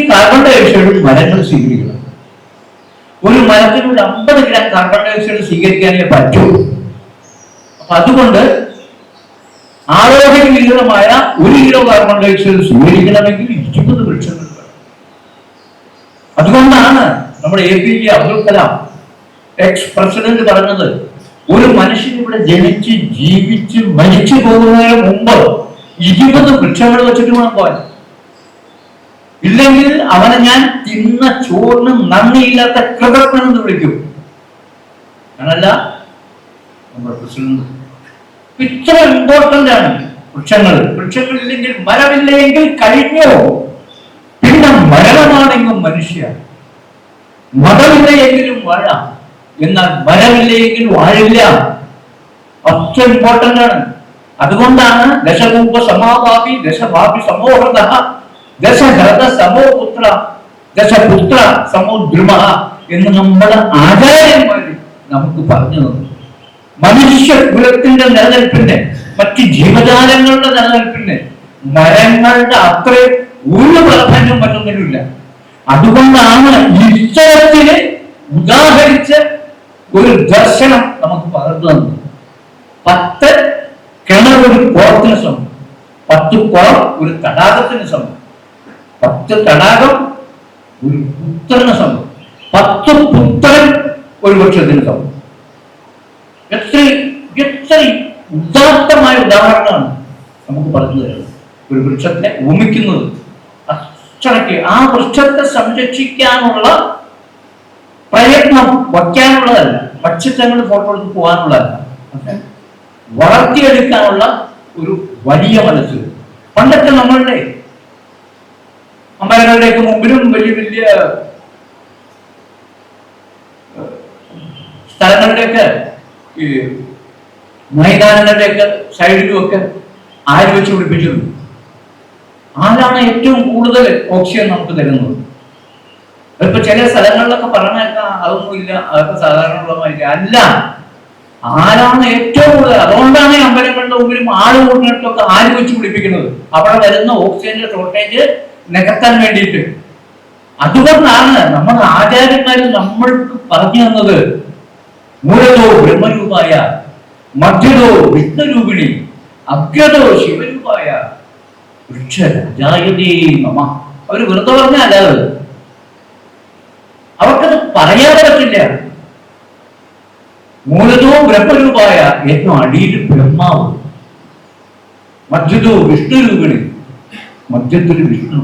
കാർബൺ ഡയോക്സൈഡ് മരങ്ങൾ സ്വീകരിക്കണം. മരത്തിന് ഒരു 50 ഗ്രാം കാർബൺ ഡൈ ഓക്സൈഡ് സ്വീകരിക്കാനേ പറ്റൂ. അപ്പൊ അതുകൊണ്ട് ആരോഗ്യവിഹിതമായ 1 കിലോ കാർബൺ ഡൈ ഓക്സൈഡ് സ്വീകരിക്കണമെങ്കിൽ 20 വൃക്ഷങ്ങൾ വേണം. അതുകൊണ്ടാണ് നമ്മുടെ APJ Abdul Kalam X president പറഞ്ഞത്, ഒരു മനുഷ്യൻ ഇവിടെ ജനിച്ച് ജീവിച്ച് മരിച്ചു പോകുന്നതിന് മുമ്പ് 20 വൃക്ഷങ്ങൾ വെച്ചിട്ട് വേണം പോകാൻ. ഇല്ലെങ്കിൽ അവനെ ഞാൻ തിന്ന ചോറിന് നന്ദിയില്ലാത്ത കൃതജ്ഞനെന്ന് വിളിക്കും. അങ്ങനല്ല നമ്മുടെ പ്രസിഡന്റ്. ഇത്ര ഇമ്പോർട്ടന്റ് ആണ് വൃക്ഷങ്ങൾ. വൃക്ഷങ്ങളില്ലെങ്കിൽ മരമില്ലെങ്കിൽ കഴിഞ്ഞോ. പിന്നെ മരണമാണെങ്കിലും മനുഷ്യ. മതമില്ലെങ്കിലും വാഴാം, എന്നാൽ മരമില്ലെങ്കിലും വാഴില്ല. അത്ര ഇമ്പോർട്ടന്റ് ആണ്. അതുകൊണ്ടാണ് ദശകൂപ സമാഭാവി ദശഭാവി സമോഹൃത ദശഹൃത സമോ പുത്ര ദശപുത്ര സമോ ദ്രുമ എന്ന് നമ്മുടെ ആചാര്യന്മാര് നമുക്ക് പറഞ്ഞു തന്നു. മനുഷ്യ കുലത്തിന്റെ നിലനിൽപ്പിന്, മറ്റ് ജീവജാലങ്ങളുടെ നിലനിൽപ്പിന് മരങ്ങളുടെ അത്രയും ഒരു പ്രാധാന്യം മറ്റൊന്നിനുമില്ല. അതുകൊണ്ടാണ് ഇത്തരത്തിന് ഉദാഹരിച്ച് ഒരു ദർശനം നമുക്ക് പകർന്നു തന്നത്. 10 കിണർ ഒരു കുളത്തിന് സമം, 10 കുളം ഒരു തടാകത്തിന് സമം, 10 തടാകം ഒരു പുത്രന് സമം, 10 പുത്രൻ ഒരു വൃക്ഷത്തിന് സമം. എത്ര ഉദാത്തമായ ഉദാഹരണമാണ് നമുക്ക് പറഞ്ഞു തരുന്നത്. ഒരു വൃക്ഷത്തെ ഉപമിക്കുന്നത് അത്രയ്ക്ക് ആ വൃക്ഷത്തെ സംരക്ഷിക്കാനുള്ള പ്രയത്നം വയ്ക്കാനുള്ളതല്ല, പക്ഷിത്തങ്ങൾ ഫോട്ടോ എടുത്ത് പോകാനുള്ളതല്ല, പക്ഷെ വളർത്തിയെടുക്കാനുള്ള ഒരു വലിയ മനസ്സ്. പണ്ടൊക്കെ നമ്മളുടെ അമ്പലങ്ങളുടെയൊക്കെ മുമ്പിലും വലിയ വലിയ സ്ഥലങ്ങളുടെയൊക്കെ ഈ മൈതാനങ്ങളുടെയൊക്കെ സൈഡിലും ഒക്കെ ആര് വെച്ച് പിടിപ്പിച്ചിട്ടുണ്ട്. ആരാണ് ഏറ്റവും കൂടുതൽ ഓക്സിജൻ നമുക്ക് തരുന്നത്? ഇപ്പൊ ചില സ്ഥലങ്ങളിലൊക്കെ പറഞ്ഞേക്കാം അതൊന്നുമില്ല, അതൊക്കെ സാധാരണമായിരിക്കും. അല്ല, ആരാണ് ഏറ്റവും കൂടുതൽ? അതുകൊണ്ടാണ് അമ്പലങ്ങളുടെ മുമ്പിലും ആള് കൂട്ടിനൊക്കെ ആര് വെച്ച് പിടിപ്പിക്കുന്നത്, അവിടെ വരുന്ന ഓക്സിജന്റെ ഷോർട്ടേജ് നികത്താൻ വേണ്ടിയിട്ട്. അതുകൊണ്ടാണ് നമ്മുടെ ആചാര്യന്മാർ നമ്മൾക്ക് പറഞ്ഞു തന്നത്, മൂലതോ ബ്രഹ്മരൂപായ മധ്യതോ വിഷ്ണുരൂപിണി അഗ്രതോ ശിവരൂപായ വൃക്ഷരാജായതേ നമഃ. അവര് വെറുതെ പറഞ്ഞല്ല, അവർക്കത് പറയാതെ പറ്റില്ല. മൂലതോ ബ്രഹ്മരൂപായ, ഏറ്റവും അടിയിൽ ബ്രഹ്മാവ്, മധ്യതോ വിഷ്ണുരൂപിണി, മധ്യത്തിൽ വിഷ്ണു,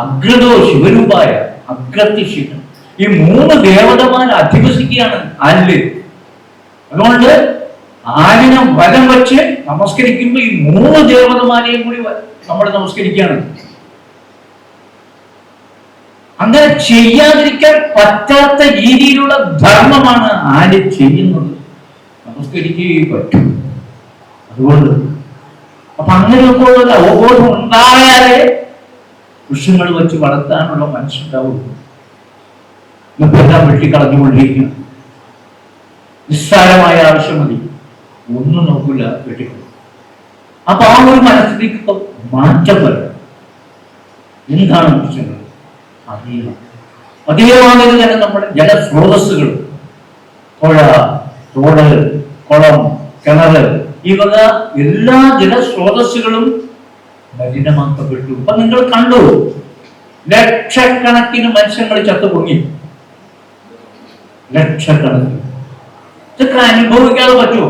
അഗ്രതോ ശിവരൂപായ, അഗ്രത്തിൽ ശിവൻ. ഈ 3 ദേവതമാർ അധിവസിക്കുകയാണ് ആരില്. അതുകൊണ്ട് ആരിനെ വലം വെച്ച് നമസ്കരിക്കുമ്പോൾ ഈ 3 ദേവതമാരെയും കൂടി നമ്മൾ നമസ്കരിക്കുകയാണ്. അങ്ങനെ ചെയ്യാതിരിക്കാൻ പറ്റാത്ത രീതിയിലുള്ള ധർമ്മമാണ് ആര് ചെയ്യുന്നത്. നമസ്കരിക്കുകയും പറ്റും. അതുകൊണ്ട് അപ്പൊ അങ്ങനെയൊക്കെ ഉള്ള അവബോധം ഉണ്ടായാലേ വൃക്ഷങ്ങൾ വെച്ച് വളർത്താനുള്ള മനസ്സുണ്ടാവുള്ളൂ. ഇതെല്ലാം വെട്ടിക്കളഞ്ഞുകൊണ്ടിരിക്കണം. നിസ്സാരമായ ആവശ്യം മതി, ഒന്നും നോക്കില്ല, വെട്ടിക്കളയും. അപ്പൊ ആ ഒരു മനസ്സിലേക്ക് മാറ്റം വരണം. എന്താണ് വൃക്ഷങ്ങൾ? അതേമാതിരി തന്നെ നമ്മുടെ ജലസ്രോതസ്സുകൾ, പുഴ, തോട്, കുളം, കിണറ്, ഈ വക എല്ലാ ജലസ്രോതസ്സുകളും മലിനമാക്കപ്പെട്ടു. അപ്പൊ നിങ്ങൾ കണ്ടു, ലക്ഷക്കണക്കിന് മനുഷ്യങ്ങൾ ചത്തുപൊങ്ങി. ലക്ഷക്കണക്കിന്. ഇതൊക്കെ അനുഭവിക്കാതെ പറ്റുമോ?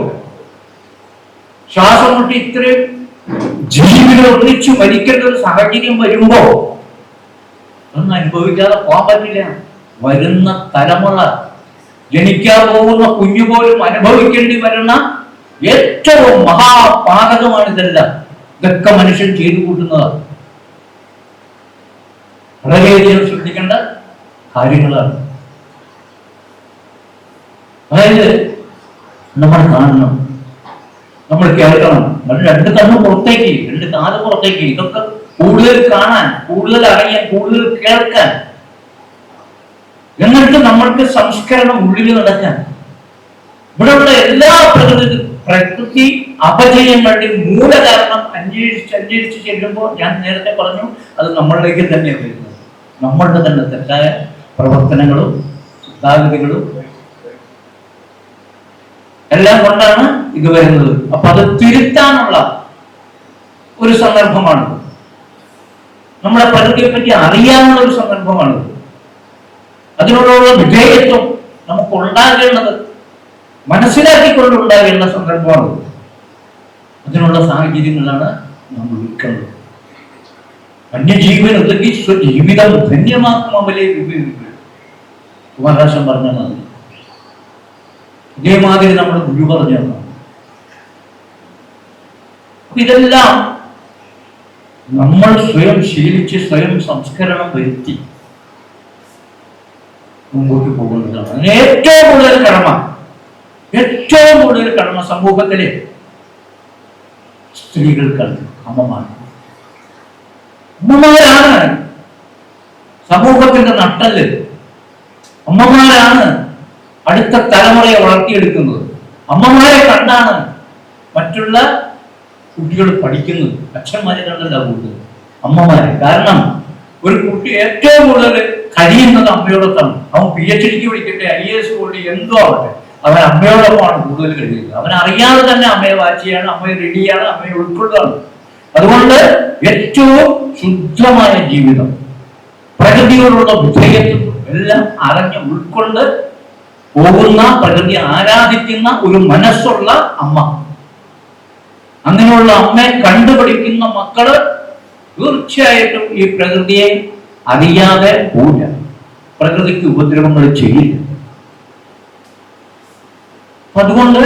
ശ്വാസം മുട്ടി ഇത്രയും ജീവികൾ ഒന്നിച്ചു മരിക്കേണ്ട ഒരു സാഹചര്യം വരുമ്പോ ഒന്നും അനുഭവിക്കാതെ പോകാൻ പറ്റില്ല. വരുന്ന തലമുറ, ജനിക്കാൻ പോകുന്ന കുഞ്ഞു പോലും അനുഭവിക്കേണ്ടി വരുന്ന ഏറ്റവും മഹാപാതകമാണ് ഇതെല്ലാം. ഇതൊക്കെ മനുഷ്യൻ ചെയ്തു കൂട്ടുന്നതാണ്. വളരെയധികം ശ്രദ്ധിക്കേണ്ട കാര്യങ്ങളാണ്. അതായത് നമ്മൾ കാണണം, നമ്മൾ കേൾക്കണം. 2 കണ്ണ് പുറത്തേക്ക്, 2 കാത് പുറത്തേക്ക്. ഇതൊക്കെ കൂടുതൽ കാണാൻ, കൂടുതൽ അറിയാൻ, കൂടുതൽ കേൾക്കാൻ. എന്നിട്ട് നമ്മൾക്ക് സംസ്കരണം ഉള്ളിൽ നടക്കാൻ. ഇവിടെയുള്ള എല്ലാ പ്രകൃതി അപജയങ്ങളുടെ മൂലകാരണം അന്വേഷിച്ച് ചെല്ലുമ്പോൾ ഞാൻ നേരത്തെ പറഞ്ഞു, അത് നമ്മളിലേക്ക് തന്നെയാണ് വരുന്നത്. നമ്മളുടെ തന്നെ തെറ്റായ പ്രവർത്തനങ്ങളും ചിന്താഗതികളും എല്ലാം കൊണ്ടാണ് ഇത് വരുന്നത്. അപ്പൊ അത് തിരുത്താനുള്ള ഒരു സന്ദർഭമാണ്, നമ്മുടെ പ്രകൃതിയെ പറ്റി അറിയാനുള്ള ഒരു സന്ദർഭമാണ്. അതിനോടുള്ള വിധേയത്വം നമുക്ക് ഉണ്ടാകേണ്ടത് മനസ്സിലാക്കിക്കൊണ്ടുണ്ടാകേണ്ട സന്ദർഭമാണ്. അതിനുള്ള സാഹചര്യങ്ങളാണ് നമ്മൾ ഒരുക്കുന്നത്. വന്യജീവൻ ഒതുക്കി സ്വജീവിതം ധന്യമാക്കും അവലെ വിവേകികൾ. കുമാരനാശൻ പറഞ്ഞ മാതിരി, ഇതേമാതിരി നമ്മൾ ഗുരു പറഞ്ഞു തന്നു. ഇതെല്ലാം നമ്മൾ സ്വയം ശീലിച്ച് സ്വയം സംസ്കരണം വരുത്തി മുമ്പോട്ട് പോകുന്നതാണ്. അതിന് ഏറ്റവും കൂടുതൽ കടമ സമൂഹത്തിലെ സ്ത്രീകൾക്കാണ്, അമ്മമാരാണ് സമൂഹത്തിന്റെ നട്ടല്. അമ്മമാരാണ് അടുത്ത തലമുറയെ വളർത്തിയെടുക്കുന്നത്. അമ്മമാരെ കണ്ടാണ് മറ്റുള്ള കുട്ടികൾ പഠിക്കുന്നത്. അച്ഛന്മാരെ കണ്ടല്ല കൂടുതൽ അമ്മമാരെ. കാരണം ഒരു കുട്ടി ഏറ്റവും കൂടുതൽ കഴിയുന്നത് അമ്മയോടൊത്താണ്. അവൻ PhDക്ക് പഠിക്കട്ടെ, IAS കൊണ്ട് എന്തോ ആവട്ടെ, അവൻ അമ്മയോടൊപ്പമാണ് കൂടുതൽ കഴിയുന്നത്. അവൻ അറിയാതെ തന്നെ അമ്മയെ വാച്ച് ചെയ്യാണ്, അമ്മയെ റെഡിയാണ്, അമ്മയെ ഉൾക്കൊള്ളുകയാണ്. അതുകൊണ്ട് ഏറ്റവും ശുദ്ധമായ ജീവിതം, പ്രകൃതിയോടുള്ള വിധേയത്വം എല്ലാം അറിഞ്ഞ് ഉൾക്കൊണ്ട് പോകുന്ന, പ്രകൃതി ആരാധിക്കുന്ന ഒരു മനസ്സുള്ള അമ്മ, അങ്ങനെയുള്ള അമ്മയെ കണ്ടുപിടിക്കുന്ന മക്കള് തീർച്ചയായിട്ടും ഈ പ്രകൃതിയെ അറിയാതെ പോവില്ല, പ്രകൃതിക്ക് ഉപദ്രവങ്ങൾ ചെയ്യില്ല. അതുകൊണ്ട്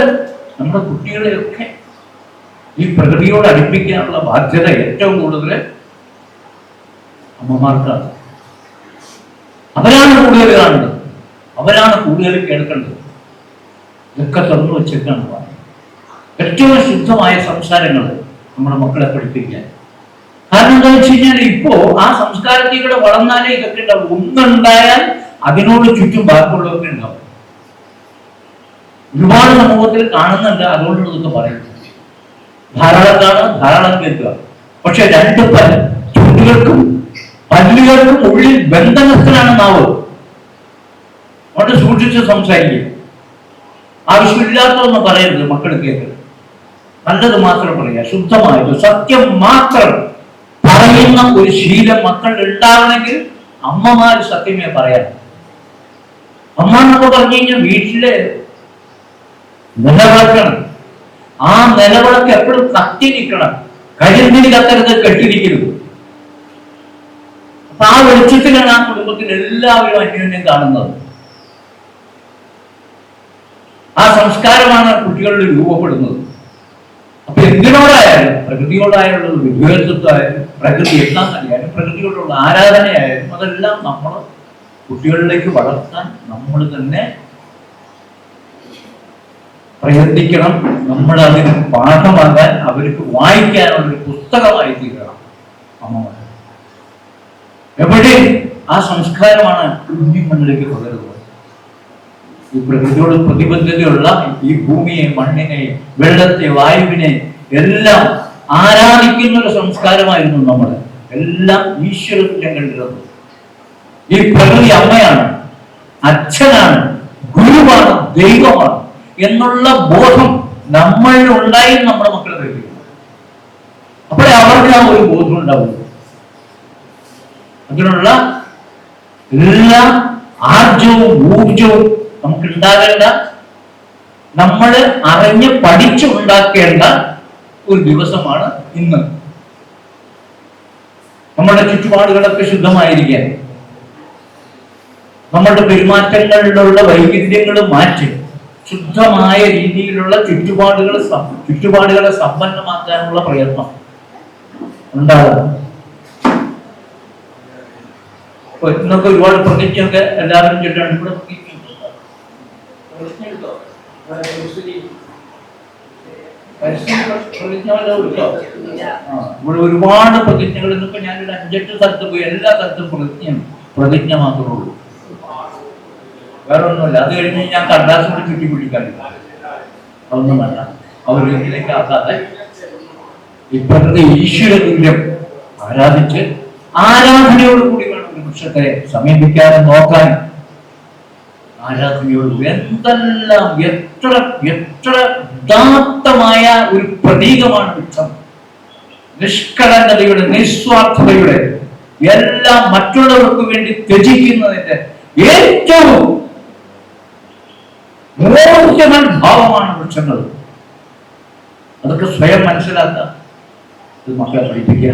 നമ്മുടെ കുട്ടികളെയൊക്കെ ഈ പ്രകൃതിയോട് അടുപ്പിക്കാനുള്ള ബാധ്യത ഏറ്റവും കൂടുതൽ അമ്മമാർക്കാണ്. അവരാണ് കൂടുതൽ കാണുന്നത്, അവരാണ് കൂടുതൽ കേൾക്കേണ്ടത്. ഇതൊക്കെ തുറന്നു വെച്ചേക്കാണ് ഏറ്റവും ശുദ്ധമായ സംസാരങ്ങൾ നമ്മുടെ മക്കളെ പഠിപ്പിക്കാൻ. കാരണം എന്താ വെച്ച് കഴിഞ്ഞാൽ ഇപ്പോ ആ സംസ്കാരത്തിൽ കൂടെ വളർന്നാലേ ഇതൊക്കെ ഉണ്ടാവും. ഒന്നുണ്ടായാൽ അതിനോട് ചുറ്റും ബാക്കിയുള്ളതൊക്കെ ഉണ്ടാവും. ഒരുപാട് സമൂഹത്തിൽ കാണുന്നുണ്ട്, അതുകൊണ്ട് ഇതൊക്കെ പറയുന്നത്. ധാരാളം കാണുക, ധാരാളം കേൾക്കുക. പക്ഷെ രണ്ട് ചുണ്ടുകൾക്കും പല്ലുകൾക്കും ഉള്ളിൽ ബന്ധനസ്ഥനാണ് നാവ്. അതുകൊണ്ട് സൂക്ഷിച്ച് സംസാരിക്കുക. ആവശ്യമില്ലാത്തതൊന്നും പറയരുത്, മക്കൾ കേൾക്കരുത്. നല്ലത് മാത്രം പറയുക, ശുദ്ധമായത് സത്യം മാത്രം പറയുന്ന ഒരു ശീലം മക്കൾ ഉണ്ടാവണമെങ്കിൽ അമ്മമാര് സത്യമേ പറയാം. അമ്മ എന്നൊക്കെ പറഞ്ഞു കഴിഞ്ഞാൽ വീട്ടിലെ നിലവിളക്കണം. ആ നിലവിളക്ക് എപ്പോഴും കത്തി നിൽക്കണം, കരിന്തിരി കത്തരുത്, കെട്ടിരിക്കരുത്. അപ്പൊ ആ വെളിച്ചത്തിലാണ് ആ കുടുംബത്തിൽ എല്ലാവരും അന്യോന്യം കാണുന്നത്. ആ സംസ്കാരമാണ് കുട്ടികളിൽ രൂപപ്പെടുന്നത്. അപ്പൊ എന്തിനോടായാലും, പ്രകൃതിയോടായുള്ള വിദ്വേഷത്വമായാലും, പ്രകൃതി എല്ലാം തന്നെയായാലും, പ്രകൃതിയോടുള്ള ആരാധനയായാലും, അതെല്ലാം നമ്മൾ കുട്ടികളിലേക്ക് വളർത്താൻ നമ്മൾ തന്നെ പ്രയത്നിക്കണം. നമ്മൾ അതിന് പാഠമാകാൻ അവർക്ക് വായിക്കാനുള്ള ഒരു പുസ്തകമായി തീരണം അമ്മമാർ. എവിടെ ആ സംസ്കാരമാണ് കുഞ്ഞുങ്ങളിലേക്ക് പകരുന്നത്. ഈ പ്രകൃതിയോട് പ്രതിബദ്ധതയുള്ള ഈ ഭൂമിയെ, മണ്ണിനെ, വെള്ളത്തെ, വായുവിനെ എല്ലാം ആരാധിക്കുന്ന ഒരു സംസ്കാരമായിരുന്നു നമ്മൾ. എല്ലാം ഈശ്വരത്തിന്റെ കണ്ടിരുന്നത്. ഈ പ്രകൃതി അമ്മയാണ്, അച്ഛനാണ്, ഗുരുവാണ്, ദൈവമാണ് എന്നുള്ള ബോധം നമ്മളിൽ ഉണ്ടായി നമ്മുടെ മക്കളെ പഠിപ്പിക്കുന്നു. അപ്പോഴേ അവർക്ക് ആ ഒരു ബോധം ഉണ്ടാവും. അതിനുള്ള എല്ലാ ആർജവും ഊർജവും നമുക്ക് ഉണ്ടാകേണ്ട, നമ്മൾ അറിഞ്ഞ് പഠിച്ചുണ്ടാക്കേണ്ട ഒരു ദിവസമാണ് ഇന്ന്. നമ്മുടെ ചുറ്റുപാടുകളൊക്കെ ശുദ്ധമായിരിക്കാൻ, നമ്മളുടെ പെരുമാറ്റങ്ങളിലുള്ള വൈവിധ്യങ്ങൾ മാറ്റി ശുദ്ധമായ രീതിയിലുള്ള ചുറ്റുപാടുകളെ സമ്പന്നമാക്കാനുള്ള പ്രയത്നം ഉണ്ടാകും. ഇന്നൊക്കെ ഒരുപാട് പ്രതിജ്ഞയൊക്കെ എല്ലാവരും ചൊല്ലാണ്. ഇവിടെ ഇവിടെ ഒരുപാട് പ്രതിജ്ഞകൾ. ഇന്നിപ്പോ ഞാനൊരു 5-8 സ്ഥലത്ത് പോയി, എല്ലാ സ്ഥലത്തും പ്രതിജ്ഞ മാത്രമേ ഉള്ളൂ, വേറെ ഒന്നുമില്ല. അത് കഴിഞ്ഞ് ഞാൻ കടലാസ് കൊണ്ട് ചുറ്റി പിടിക്കാറില്ല, അതൊന്നും വേണ്ട. അവരിലേക്ക് ആക്കാതെ ഇപ്പോഴത്തെ ഈശ്വരതുല്യം ആരാധിച്ച് ആരാധനയോട് കൂടി വേണം ഒരു വൃക്ഷത്തെ സമീപിക്കാനും നോക്കാനും. ആരാധനയോടും എന്തെല്ലാം എത്ര എത്ര ഉദാത്തമായ ഒരു പ്രതീകമാണ് വൃക്ഷം. നിഷ്കളങ്കതയുടെ, നിസ്വാർത്ഥതയുടെ, എല്ലാം മറ്റുള്ളവർക്ക് വേണ്ടി ത്യജിക്കുന്നതിന്റെ ഏറ്റവും മൂർത്തിമൻ ഭാവമാണ് വൃക്ഷങ്ങൾ. അതൊക്കെ സ്വയം മനസ്സിലാക്കുക, ഇത് മക്കളെ പഠിപ്പിക്കുക,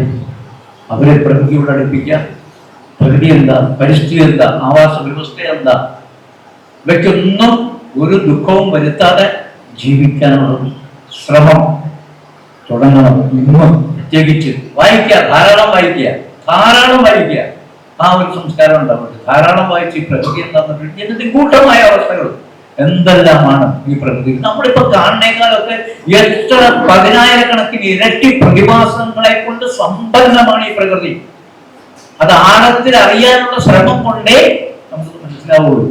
അവരെ പ്രകൃതിയോട് അടുപ്പിക്കുക. പ്രകൃതി എന്താ, പരിസ്ഥിതി എന്താ, ആവാസ വ്യവസ്ഥ എന്താ, ഇവയ്ക്കൊന്നും ഒരു ദുഃഖവും വരുത്താതെ ജീവിക്കാനുള്ള ശ്രമം തുടങ്ങണം. ഇന്നും പ്രത്യേകിച്ച് വായിക്കുക, ധാരാളം വായിക്കുക, ധാരാളം വായിക്കുക. ആ ഒരു സംസ്കാരം ഉണ്ടാവുന്നത് ധാരാളം വായിച്ച് ഈ പ്രകൃതി എന്താണെന്ന് ഇതിന്റെ കൂട്ടമായ അവസ്ഥകൾ എന്തെല്ലാമാണ് ഈ പ്രകൃതി. നമ്മളിപ്പോ കാണുന്നേക്കാളൊക്കെ എത്ര പതിനായിരക്കണക്കിന് ഇരട്ടി പ്രതിഭാസങ്ങളെ കൊണ്ട് സമ്പന്നമാണ് ഈ പ്രകൃതി. അത് ആഴത്തിൽ അറിയാനുള്ള ശ്രമം കൊണ്ടേ നമുക്ക് മനസ്സിലാവുള്ളൂ.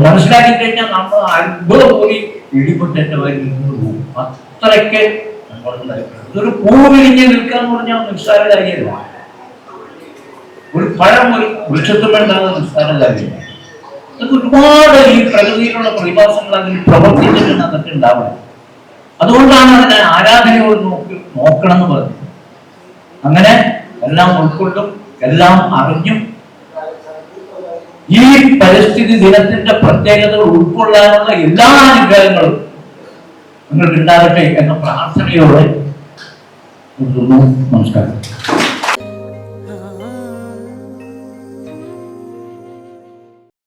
മനസ്സിലാക്കി കഴിഞ്ഞാൽ നമ്മൾ അത്ഭുതം പോയി ഇടിപെട്ടെ വരി പോകും. അത്രയ്ക്ക് ഇതൊരു പൂ വിരിഞ്ഞ് നിൽക്കാന്ന് പറഞ്ഞാൽ നിസ്സാര കാര്യമല്ല. ഒരു പഴം ഒരു വൃക്ഷത്തുമ്പോണ്ടാകുന്ന നിസ്സാര കാര്യമില്ല. അതൊക്കെ ഒരുപാട് ഈ പ്രകൃതിയിലുള്ള പ്രതിഭാസങ്ങൾ അതിൽ പ്രവർത്തിച്ചിട്ടുണ്ട്, അതൊക്കെ ഉണ്ടാവണം. അതുകൊണ്ടാണ് അതിനെ ആരാധനയോട് നോക്കണം എന്ന് പറഞ്ഞത്. അങ്ങനെ എല്ലാം ഉൾക്കൊണ്ടും എല്ലാം അറിഞ്ഞും ഈ പരിസ്ഥിതി ദിനത്തിന്റെ പ്രത്യേകതകൾ ഉൾക്കൊള്ളാനുള്ള എല്ലാ അനുഗ്രഹങ്ങളും നിങ്ങൾക്ക് ഉണ്ടാകട്ടെ എന്ന പ്രാർത്ഥനയോടെ നമസ്കാരം.